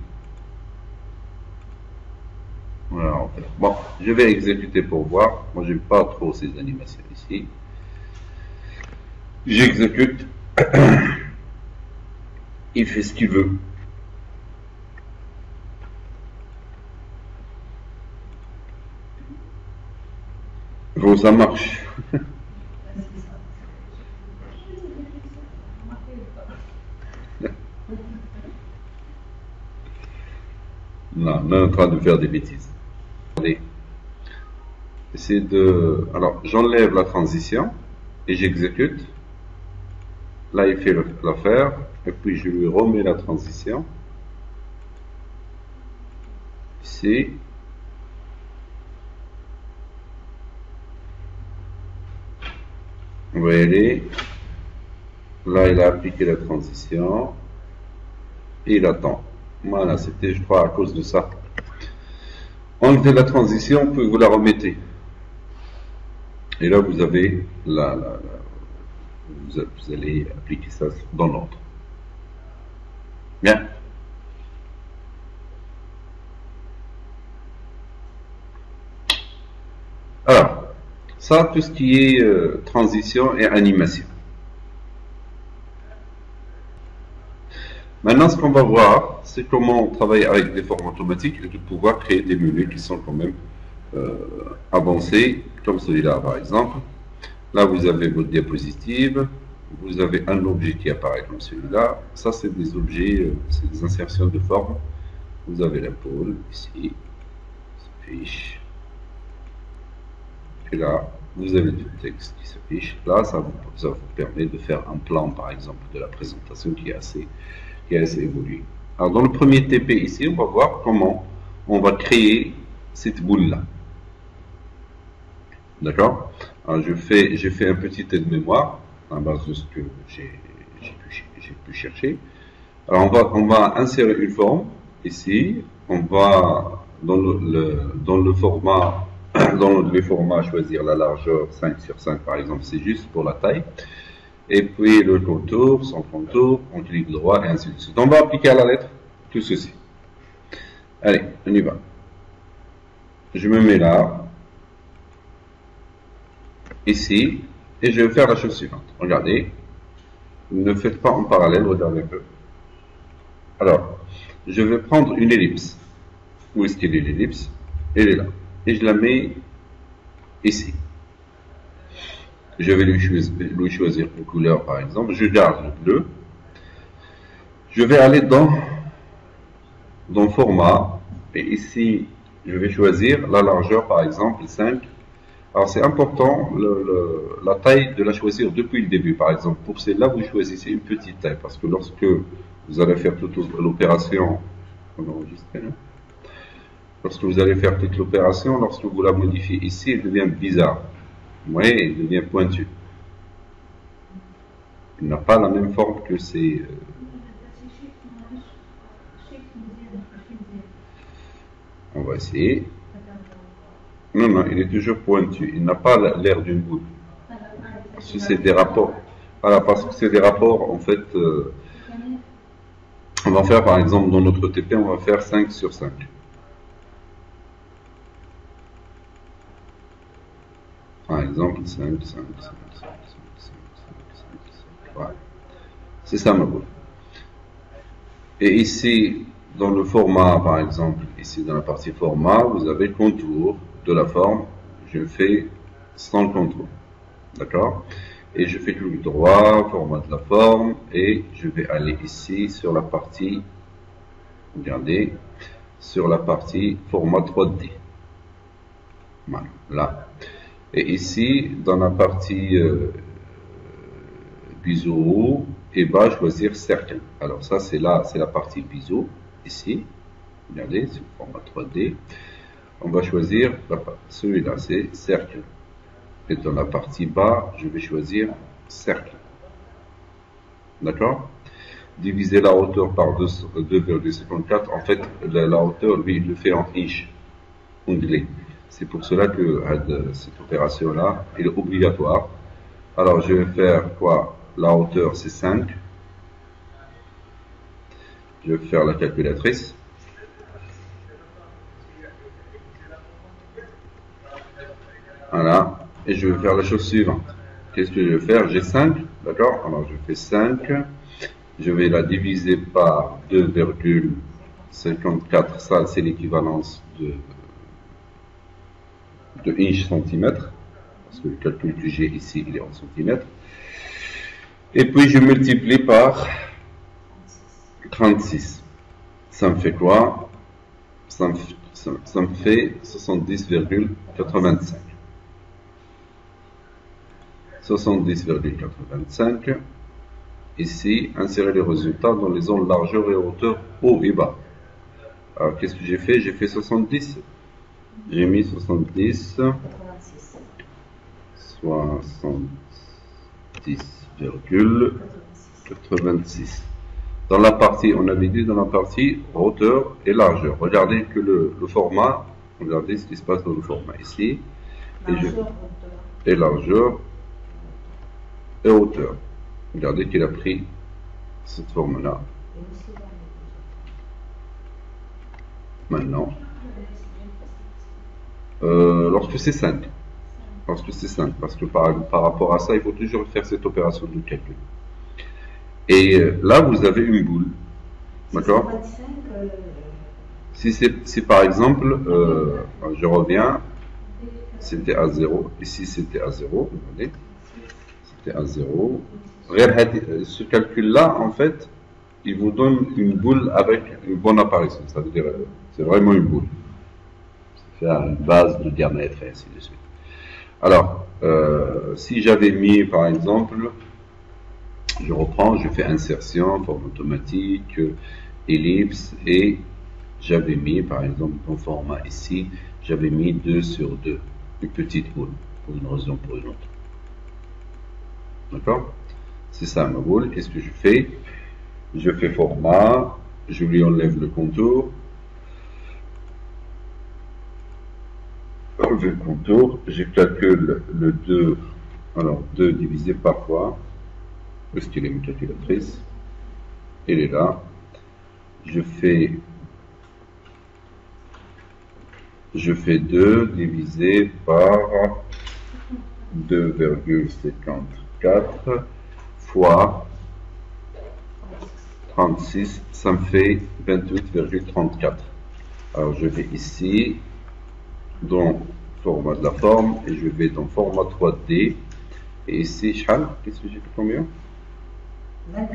voilà, en fait. Bon, je vais exécuter pour voir. Moi, j'aime pas trop ces animations ici. J'exécute. Il fait ce qu'il veut. Bon, ça marche. Non, on est en train de faire des bêtises. Regardez. C'est de. Alors, j'enlève la transition et j'exécute. Là, il fait l'affaire. Et puis, je lui remets la transition. Ici. On va y aller. Là, il a appliqué la transition. Et il attend. Voilà, c'était, je crois, à cause de ça. Enlevez la transition, puis vous la remettez. Et là, vous avez vous allez appliquer ça dans l'ordre. Bien. Alors, ça, tout ce qui est transition et animation. Maintenant, ce qu'on va voir, c'est comment on travaille avec des formes automatiques et de pouvoir créer des menus qui sont quand même avancés, comme celui-là par exemple. Là, vous avez votre diapositive, vous avez un objet qui apparaît comme celui-là. Ça, c'est des objets, c'est des insertions de forme. Vous avez la pôle ici, s'affiche. Et là, vous avez du texte qui s'affiche. Là, ça vous permet de faire un plan, par exemple, de la présentation qui est assez évolué. Alors, dans le premier TP ici, on va voir comment on va créer cette boule-là. D'accord? Alors, j'ai fait un petit aide-mémoire à base de ce que j'ai pu chercher. Alors, on va insérer une forme ici. On va dans le format dans les formats, choisir la largeur 5 sur 5 par exemple, c'est juste pour la taille. Et puis le contour, sans contour, on clique droit et ainsi de suite. On va appliquer à la lettre tout ceci. Allez, on y va. Je me mets là, ici, et je vais faire la chose suivante. Regardez, ne faites pas en parallèle, regardez un peu. Alors, je vais prendre une ellipse. Où est-ce qu'elle est l'ellipse? Elle est là. Et je la mets ici. Je vais lui choisir une couleur par exemple. Je garde le bleu. Je vais aller dans format. Et ici, je vais choisir la largeur par exemple 5. Alors c'est important la taille de la choisir depuis le début. Par exemple, pour celle-là, vous choisissez une petite taille. Parce que lorsque vous allez faire toute l'opération, on enregistre, hein? Lorsque vous allez faire toute l'opération, lorsque vous la modifiez ici, elle devient bizarre. Oui, elle devient pointue. Elle n'a pas la même forme que ces... On va essayer. Non, non, il est toujours pointu. Il n'a pas l'air d'une boule. Parce que c'est des rapports. Voilà, parce que c'est des rapports, en fait... on va faire, par exemple, dans notre TP, on va faire 5 sur 5. Par exemple, 5, 5, 5, 5, 5, 5, 5, 5, 5. Voilà. C'est ça ma boule. Et ici, dans le format, par exemple, ici dans la partie format, vous avez le contour de la forme. Je fais sans contour. D'accord? Et je fais clic droit, format de la forme, et je vais aller ici sur la partie, regardez, sur la partie format 3D. Voilà, là. Et ici, dans la partie biseau, et bas, choisir cercle. Alors ça, c'est la partie biseau, ici. Regardez, c'est le format 3D. On va choisir celui-là, c'est cercle. Et dans la partie bas, je vais choisir cercle. D'accord? Diviser la hauteur par 2,54. En fait, la hauteur, lui, il le fait en inch, anglais. C'est pour cela que cette opération-là est obligatoire. Alors, je vais faire quoi? La hauteur, c'est 5. Je vais faire la calculatrice. Voilà. Et je vais faire la chose suivante. Qu'est-ce que je vais faire? J'ai 5. D'accord? Alors, je fais 5. Je vais la diviser par 2,54. Ça, c'est l'équivalence de inch centimètre. Parce que le calcul que j'ai ici, il est en centimètres. Et puis, je multiplie par 36. Ça me fait quoi? Ça me fait 70,85. 70,85. Ici, insérer les résultats dans les zones largeur et hauteur haut et bas. Alors, qu'est-ce que j'ai fait? J'ai fait 70. J'ai mis 70. 70,86. Dans la partie, on avait dit dans la partie hauteur et largeur. Regardez que le format, regardez ce qui se passe dans le format ici. Et largeur et hauteur. Regardez qu'il a pris cette forme-là. Maintenant, lorsque c'est 5. Lorsque c'est 5, parce que par rapport à ça, il faut toujours faire cette opération de calcul. Et là, vous avez une boule. D'accord? Si par exemple, je reviens, c'était à 0. Ici, c'était à 0. Regardez. C'était à 0. Ce calcul-là, en fait, il vous donne une boule avec une bonne apparition. Ça veut dire, c'est vraiment une boule. C'est faire une base de diamètre et ainsi de suite. Alors, si j'avais mis, par exemple, je reprends, je fais insertion, forme automatique, ellipse, et j'avais mis, par exemple, dans format ici, j'avais mis 2 sur 2, une petite boule, pour une raison ou pour une autre. D'accord? C'est ça ma boule. Qu'est-ce que je fais? Je fais format, je lui enlève le contour. enlever le contour, je calcule le 2, alors 2 divisé par quoi? Où est-ce qu'il est, ma calculatrice? Elle est là. Je fais 2 divisé par 2,54 fois 36, ça me fait 28,34. Alors je vais ici dans format de la forme et je vais dans format 3D et ici, qu'est-ce que j'ai fait combien? 28,36.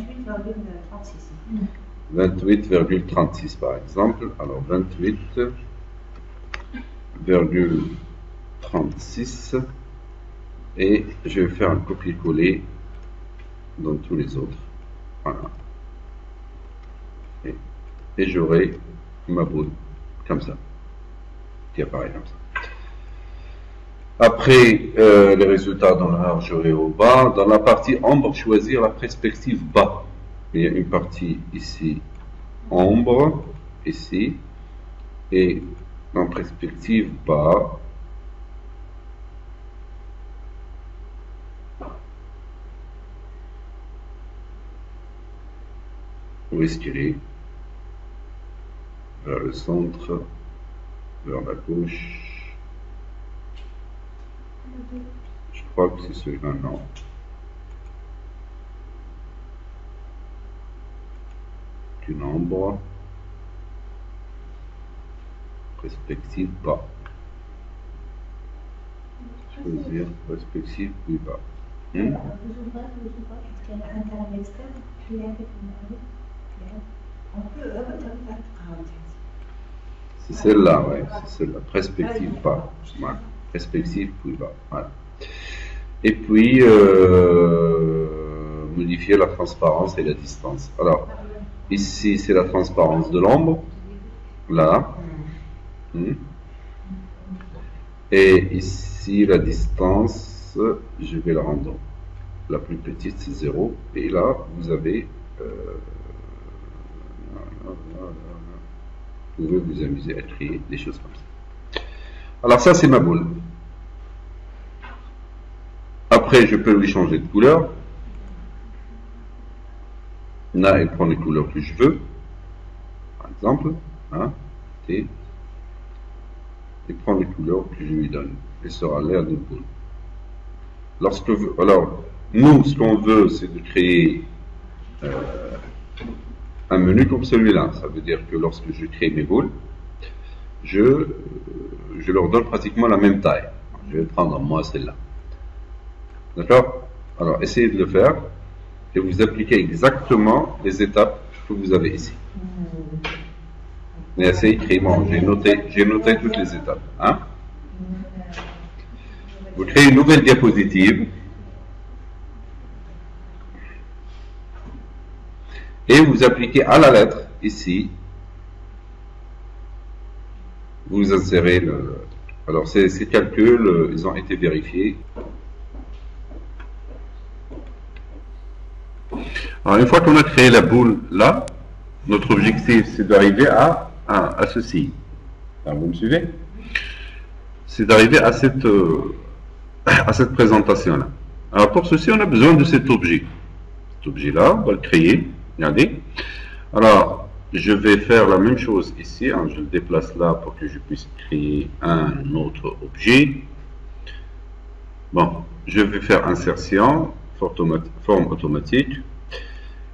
28,36 par exemple. Alors 28,36 et je vais faire un copier-coller dans tous les autres. Voilà. Et j'aurai ma boule comme ça, qui apparaît comme ça. Après les résultats dans la large et au bas, dans la partie ombre, choisir la perspective bas. Il y a une partie ici, ombre, ici, et en perspective bas, où est-ce qu'il est? Vers le centre, vers la gauche. Je crois que c'est celui-là, non. Une ombre. Perspective bas. Choisir perspective plus bas. C'est celle-là, oui, c'est celle-là, perspective bas. Ouais. Perspective plus bas. Voilà. Et puis, modifier la transparence et la distance. Alors, ici, c'est la transparence de l'ombre. Là. Et ici, la distance, je vais la rendre la plus petite, c'est 0. Et là, vous avez... vous pouvez vous amuser à créer des choses comme ça. Alors ça, c'est ma boule. Après, je peux lui changer de couleur. Là, elle prend les couleurs que je veux. Par exemple, hein, et elle prend les couleurs que je lui donne. Elle sera l'air d'une boule. Alors, nous, ce qu'on veut, c'est de créer un menu comme celui-là. Ça veut dire que lorsque je crée mes boules, je leur donne pratiquement la même taille. Je vais prendre moi celle-là. D'accord? Alors, essayez de le faire et vous appliquez exactement les étapes que vous avez ici. Mais essayez de créer. Bon, j'ai noté toutes les étapes. Hein? Vous créez une nouvelle diapositive. Et vous appliquez à la lettre, ici, vous insérez le... Alors ces calculs, ils ont été vérifiés. Alors une fois qu'on a créé la boule là, notre objectif c'est d'arriver à ceci. Alors, vous me suivez? C'est d'arriver à cette présentation-là. Alors pour ceci, on a besoin de cet objet. Cet objet-là, on va le créer. Regardez. Alors, je vais faire la même chose ici. Hein, je le déplace là pour que je puisse créer un autre objet. Bon, je vais faire insertion, forme automatique.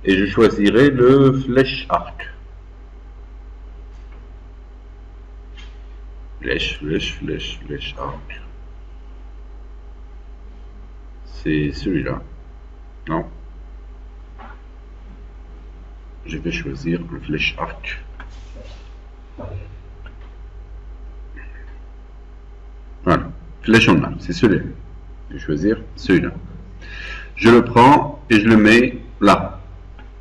Et je choisirai le flèche arc. Flèche arc. C'est celui-là. Non. Je vais choisir le flèche arc. Voilà, flèche en arc, c'est celui-là. Je vais choisir celui-là. Je le prends et je le mets là.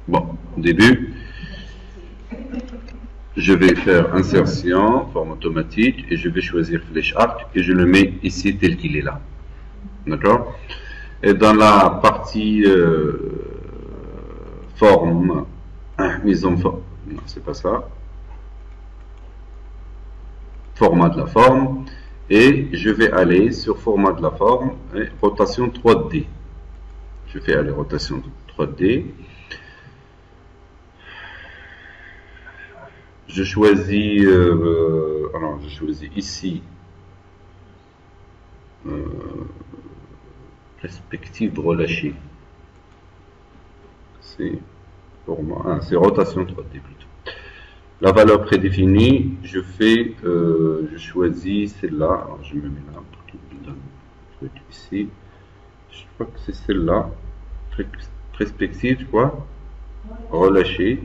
Bon, au début, je vais faire insertion, forme automatique, et je vais choisir flèche arc et je le mets ici tel qu'il est là. D'accord? Et dans la partie forme, mise en forme, non, c'est pas ça. Format de la forme. Et je vais aller sur format de la forme et rotation 3D. Je vais aller rotation 3D. Je choisis, alors je choisis ici perspective relâchée. C'est pour moi, c'est rotation 3D plutôt. La valeur prédéfinie, je choisis celle-là. Alors je me mets là pour qu'il me donne un truc ici. Je crois que c'est celle-là. Perspective quoi, relâchée.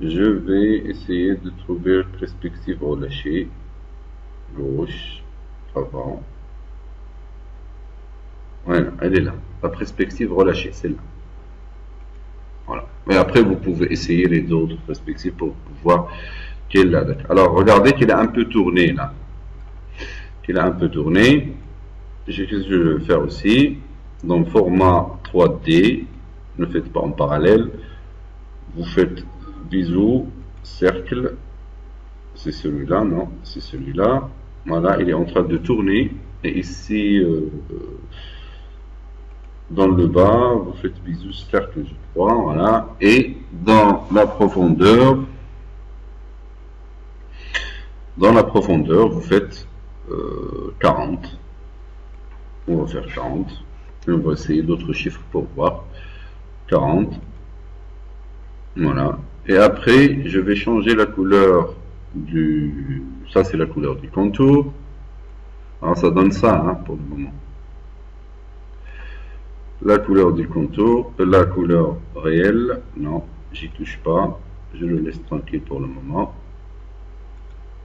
Je vais essayer de trouver perspective relâchée. Gauche, avant. Voilà, elle est là. La perspective relâchée, celle-là. Voilà. Mais après, vous pouvez essayer les autres perspectives pour voir quelle est la. Alors, regardez qu'il a un peu tourné là. Qu'il a un peu tourné. Qu'est-ce que je vais faire aussi? Dans le format 3D, ne faites pas en parallèle. Vous faites bisou, cercle. C'est celui-là, non? C'est celui-là. Voilà, il est en train de tourner. Et ici, dans le bas, vous faites bisou, cercle, je crois. Voilà. Et dans la profondeur, vous faites 40. On va faire 40. Et on va essayer d'autres chiffres pour voir. 40. Voilà. Et après, je vais changer la couleur du... Ça, c'est la couleur du contour. Alors, ça donne ça, hein, pour le moment. La couleur du contour, la couleur réelle, non, j'y touche pas. Je le laisse tranquille pour le moment.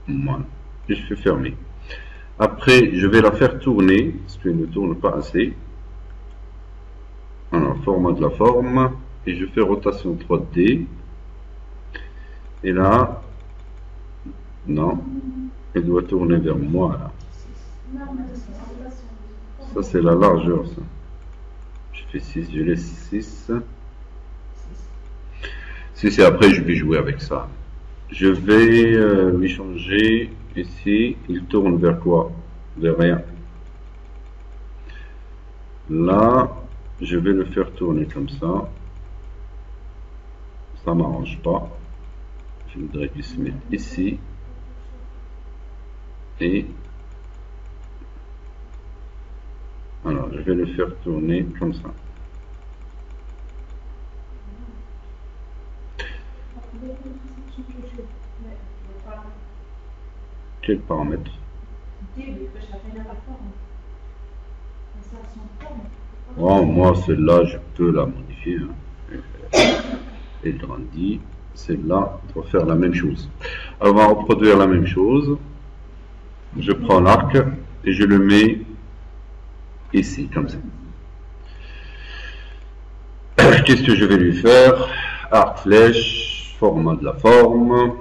Voilà. Et je fais fermer. Après, je vais la faire tourner, parce qu'elle ne tourne pas assez. Alors, format de la forme. Et je fais rotation 3D. Et là, non, elle doit tourner vers moi, là. Ça, c'est la largeur, ça. Je fais 6, je laisse 6. 6 et après, je vais jouer avec ça. Je vais lui changer ici. Il tourne vers quoi? Vers rien. Là, je vais le faire tourner comme ça. Ça m'arrange pas. Je voudrais qu'il se mette ici. Et alors, je vais le faire tourner comme ça. Quel paramètre? Oh, moi, celle-là, je peux la modifier. Hein. Elle grandit. Celle-là doit faire la même chose. Alors, on va reproduire la même chose. Je prends l'arc et je le mets ici, comme ça. Qu'est-ce que je vais lui faire? Arc flèche, format de la forme.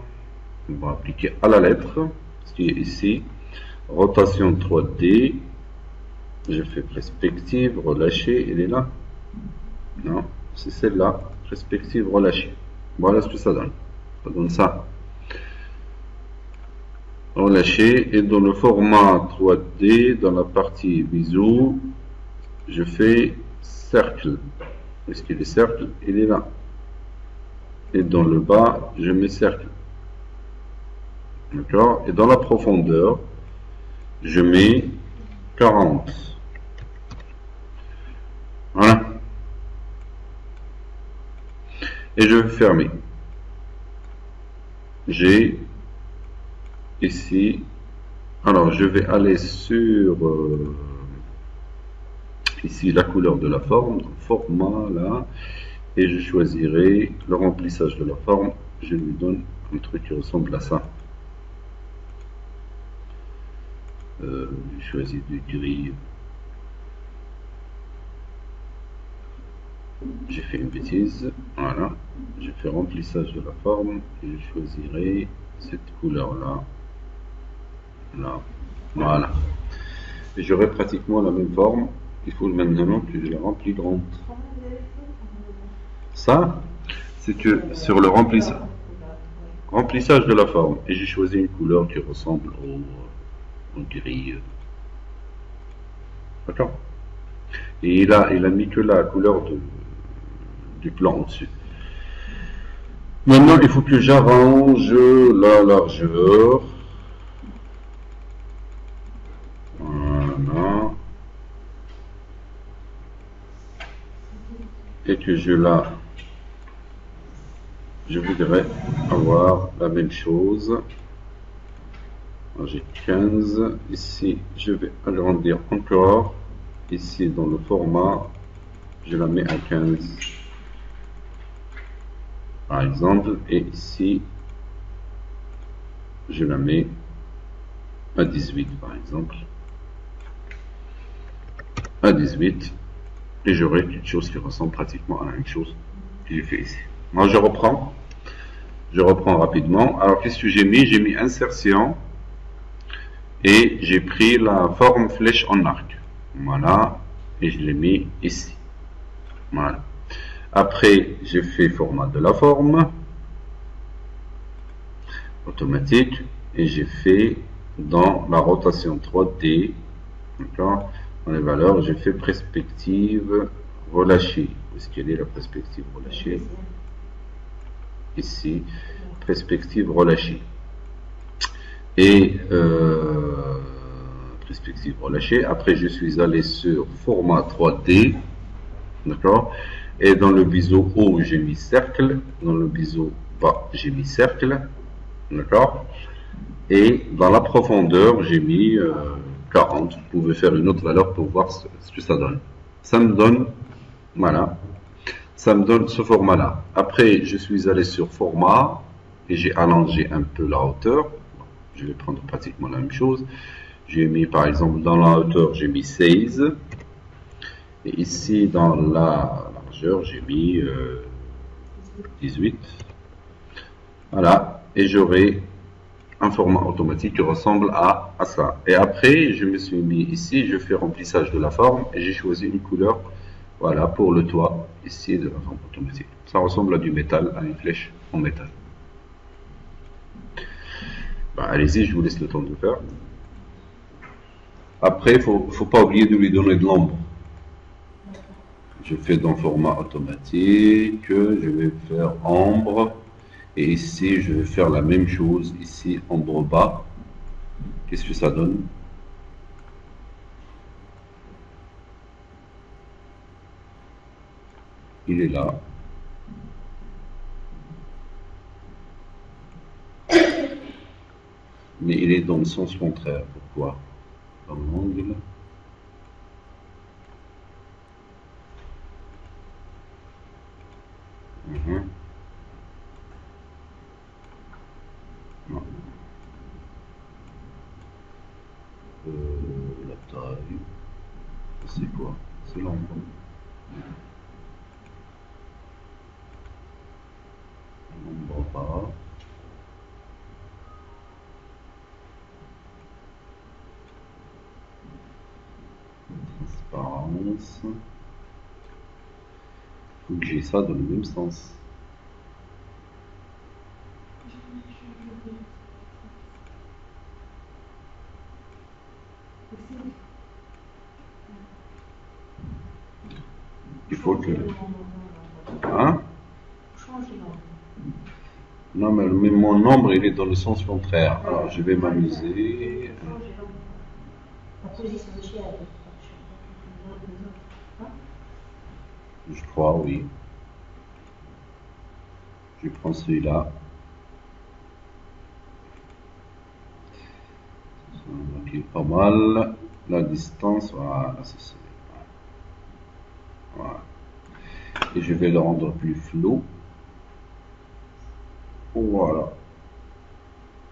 On va appliquer à la lettre, ce qui est ici. Rotation 3D. Je fais perspective, relâchée, elle est là? Non, c'est celle-là. Perspective, relâchée. Voilà ce que ça donne. Ça donne ça. Relâché, et dans le format 3D, dans la partie bisou, je fais cercle. Est-ce qu'il est cercle? Il est là. Et dans le bas, je mets cercle. D'accord? Et dans la profondeur, je mets 40. Voilà. Et je vais fermer. J'ai ici, alors je vais aller sur ici la couleur de la forme, format là, et je choisirai le remplissage de la forme. Je lui donne un truc qui ressemble à ça. Je choisis du gris. J'ai fait une bêtise. Voilà. Je fais remplissage de la forme et je choisirai cette couleur là. Là. Voilà. Et j'aurai pratiquement la même forme. Il faut maintenant que je la remplis grande. Ça, c'est que sur le remplissage de la forme, et j'ai choisi une couleur qui ressemble ou gris. D'accord. Et il a mis que la couleur du plan au-dessus. Maintenant, il faut que j'arrange la largeur. Voilà. Et que je voudrais avoir la même chose. J'ai 15. Ici, je vais agrandir encore. Ici, dans le format, je la mets à 15. Par exemple. Et ici, je la mets à 18, par exemple. À 18. Et j'aurai quelque chose qui ressemble pratiquement à la même chose que j'ai fait ici. Moi, je reprends rapidement. Alors, qu'est-ce que j'ai mis? J'ai mis insertion et j'ai pris la forme flèche en arc. Voilà. Et je l'ai mis ici. Voilà. Après, j'ai fait format de la forme automatique et j'ai fait dans la rotation 3D. D'accord? Dans les valeurs, j'ai fait perspective relâchée. Où est-ce qu'elle est la perspective relâchée? Ici, perspective relâchée. Et perspective relâchée. Après, je suis allé sur format 3D. D'accord? Et dans le biseau haut, j'ai mis cercle. Dans le biseau bas, j'ai mis cercle. D'accord? Et dans la profondeur, j'ai mis 40. Vous pouvez faire une autre valeur pour voir ce que ça donne. Ça me donne, voilà, ça me donne ce format-là. Après, je suis allé sur format et j'ai allongé un peu la hauteur. Je vais prendre pratiquement la même chose. J'ai mis, par exemple, dans la hauteur, j'ai mis 16. Et ici, dans la largeur, j'ai mis 18. Voilà. Et j'aurai un format automatique qui ressemble à ça. Et après, je me suis mis ici, je fais remplissage de la forme et j'ai choisi une couleur, voilà, pour le toit ici de la forme automatique. Ça ressemble à du métal, à une flèche en métal. Ben, allez-y, je vous laisse le temps de faire. Après, il faut pas oublier de lui donner de l'ombre. Je fais dans format automatique, je vais faire ombre. Et ici, je vais faire la même chose, ici, ombre bas. Qu'est-ce que ça donne? Il est là. Mais il est dans le sens contraire. Pourquoi? Dans l'angle. Non. La taille. C'est quoi? C'est l'ombre. L'ombre bas. Transparence. Il faut que j'ai ça dans le même sens. Il faut que... Hein? Non, mais mon nombre, il est dans le sens contraire. Alors, je vais m'amuser. Je crois, oui. Je prends celui-là. Ok, pas mal. La distance, voilà, c'est celui-là. Voilà. Et je vais le rendre plus flou. Voilà.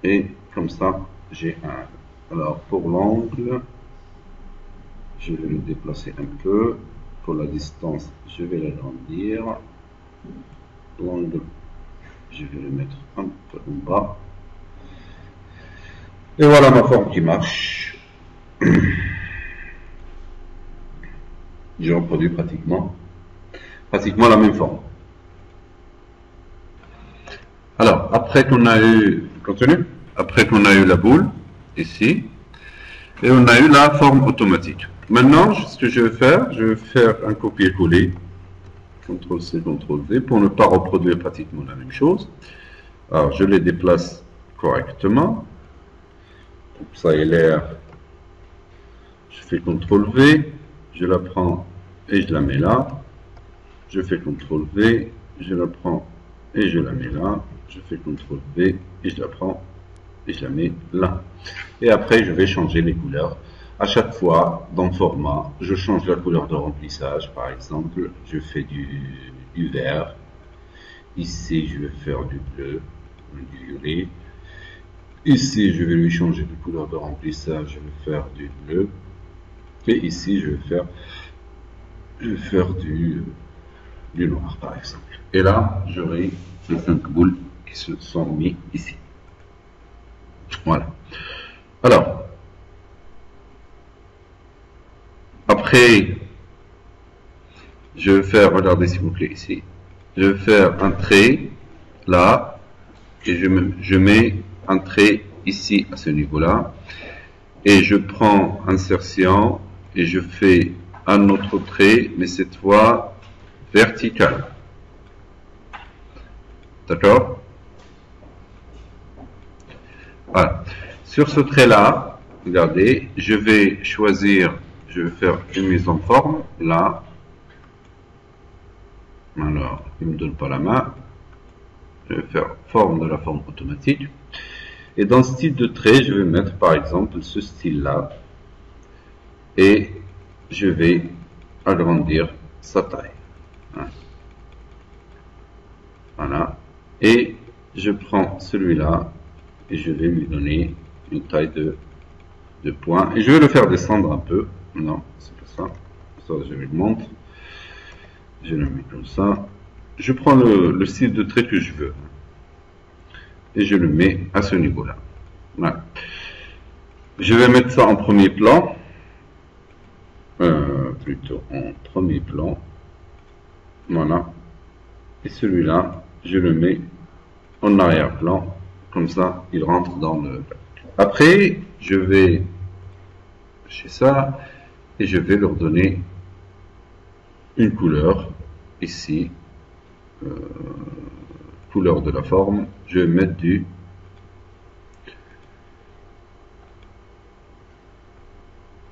Et comme ça, j'ai un. Alors, pour l'angle, je vais le déplacer un peu. Pour la distance, je vais l'agrandir. L'angle, je vais le mettre un peu en bas. Et voilà ma forme qui marche. J'ai reproduit pratiquement la même forme. Alors, après qu'on a eu, continue, après qu'on a eu la boule, ici, Et on a eu la forme automatique. Maintenant, ce que je vais faire un copier-coller. CTRL-C, CTRL-V, pour ne pas reproduire pratiquement la même chose. Alors, je les déplace correctement. Pour que ça ait l'air. Je fais CTRL-V, je la prends et je la mets là. Je fais CTRL-V, je la prends et je la mets là. Je fais CTRL-V et je la prends et je la mets là. Et après, je vais changer les couleurs. À chaque fois, dans le format, je change la couleur de remplissage. Par exemple, je fais du vert. Ici, je vais faire du bleu, du violet. Ici, je vais lui changer de couleur de remplissage. Je vais faire du bleu. Et ici, je vais faire du noir, par exemple. Et là, j'aurai les 5 boules qui se sont mis ici. Voilà. Alors, après, je vais faire, regardez s'il vous plaît ici, je vais faire un trait là, et je mets un trait ici à ce niveau-là, et je prends insertion, et je fais un autre trait, mais cette fois vertical. D'accord? Voilà. Sur ce trait-là, regardez, je vais choisir, je vais faire une mise en forme, là. Alors, il ne me donne pas la main. Je vais faire forme de la forme automatique. Et dans ce type de trait, je vais mettre par exemple ce style-là. Et je vais agrandir sa taille. Voilà. Et je prends celui-là et je vais lui donner une taille de points. Et je vais le faire descendre un peu. Non, c'est pas ça. Ça, je le monte. Je le mets comme ça. Je prends le style de trait que je veux. Et je le mets à ce niveau-là. Voilà. Je vais mettre ça en premier plan. Plutôt en premier plan. Voilà. Et celui-là, je le mets en arrière-plan. Comme ça, il rentre dans le... Après, je vais chez ça et je vais leur donner une couleur. Ici, couleur de la forme. Je vais mettre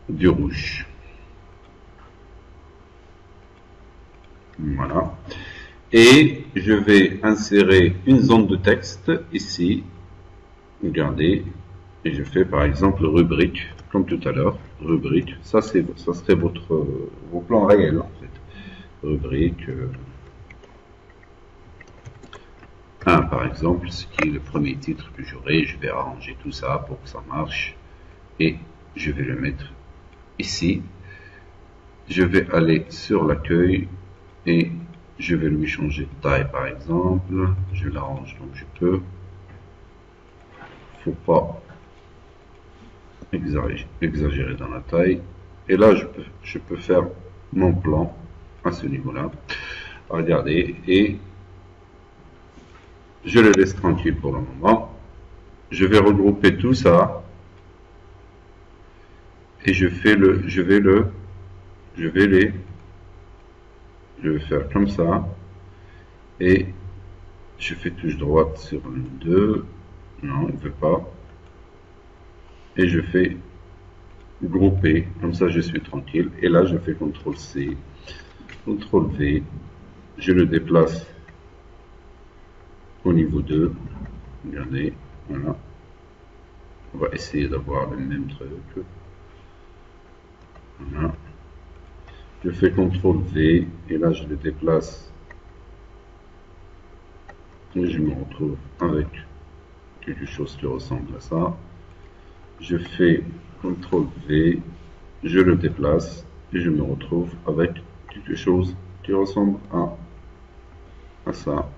du rouge. Voilà. Et je vais insérer une zone de texte ici. Regardez. Et je fais par exemple rubrique, comme tout à l'heure. Rubrique. Ça serait vos plans réels en fait. Rubrique. 1 par exemple, ce qui est le premier titre que j'aurai. Je vais arranger tout ça pour que ça marche. Et je vais le mettre ici. Je vais aller sur l'accueil et je vais lui changer de taille par exemple. Je l'arrange comme je peux. Faut pas exagérer dans la taille. Et là, je peux faire mon plan à ce niveau-là. Regardez, et je le laisse tranquille pour le moment. Je vais regrouper tout ça. Et je vais faire comme ça. Et je fais touche droite sur le 2. Non, il ne veut pas. Et je fais grouper. Comme ça, je suis tranquille. Et là, je fais CTRL-C, CTRL-V. Je le déplace au niveau 2. Regardez. Voilà. On va essayer d'avoir le même truc. Voilà. Je fais CTRL-V. Et là, je le déplace. Et je me retrouve avec quelque chose qui ressemble à ça. Je fais CTRL-V, je le déplace et je me retrouve avec quelque chose qui ressemble à ça.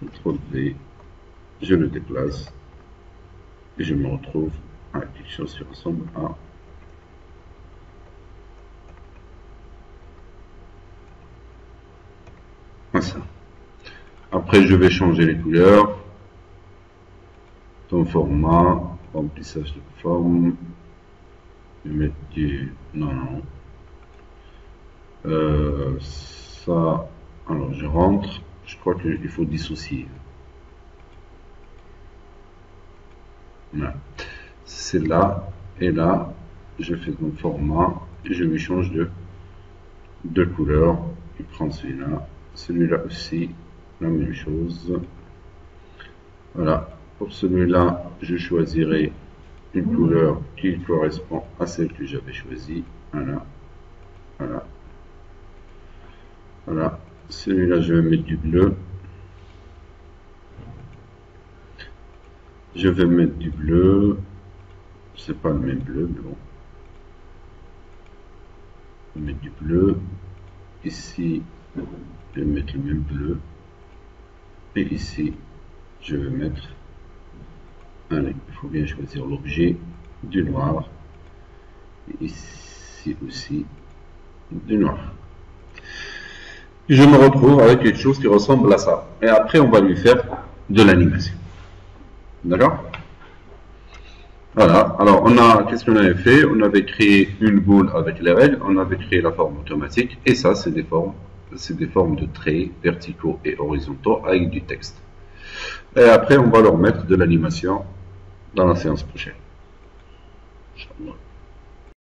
CTRL-V, je le déplace et je me retrouve avec quelque chose qui ressemble à ça. Après, je vais changer les couleurs. Ton format, remplissage de forme. Je vais mettre du... Non, non. Ça... Alors, je rentre. Je crois qu'il faut dissocier. Voilà. C'est là. Et là, je fais mon format. Et je lui change de couleur. Je prends celui-là. Celui-là aussi. La même chose. Voilà. Pour celui-là, je choisirai une couleur qui correspond à celle que j'avais choisie. Voilà. Voilà. Voilà. Celui-là, je vais mettre du bleu. Je vais mettre du bleu. C'est pas le même bleu, mais bon. Je vais mettre du bleu. Ici, je vais mettre le même bleu. Et ici, je vais mettre... Allez, il faut bien choisir l'objet du noir. Et ici aussi, du noir. Je me retrouve avec quelque chose qui ressemble à ça. Et après, on va lui faire de l'animation. D'accord? Voilà. Alors, qu'est-ce qu'on avait fait? On avait créé une boule avec les règles. On avait créé la forme automatique. Et ça, c'est des formes de traits verticaux et horizontaux avec du texte. Et après, on va leur mettre de l'animation dans la séance prochaine. Inch'Allah.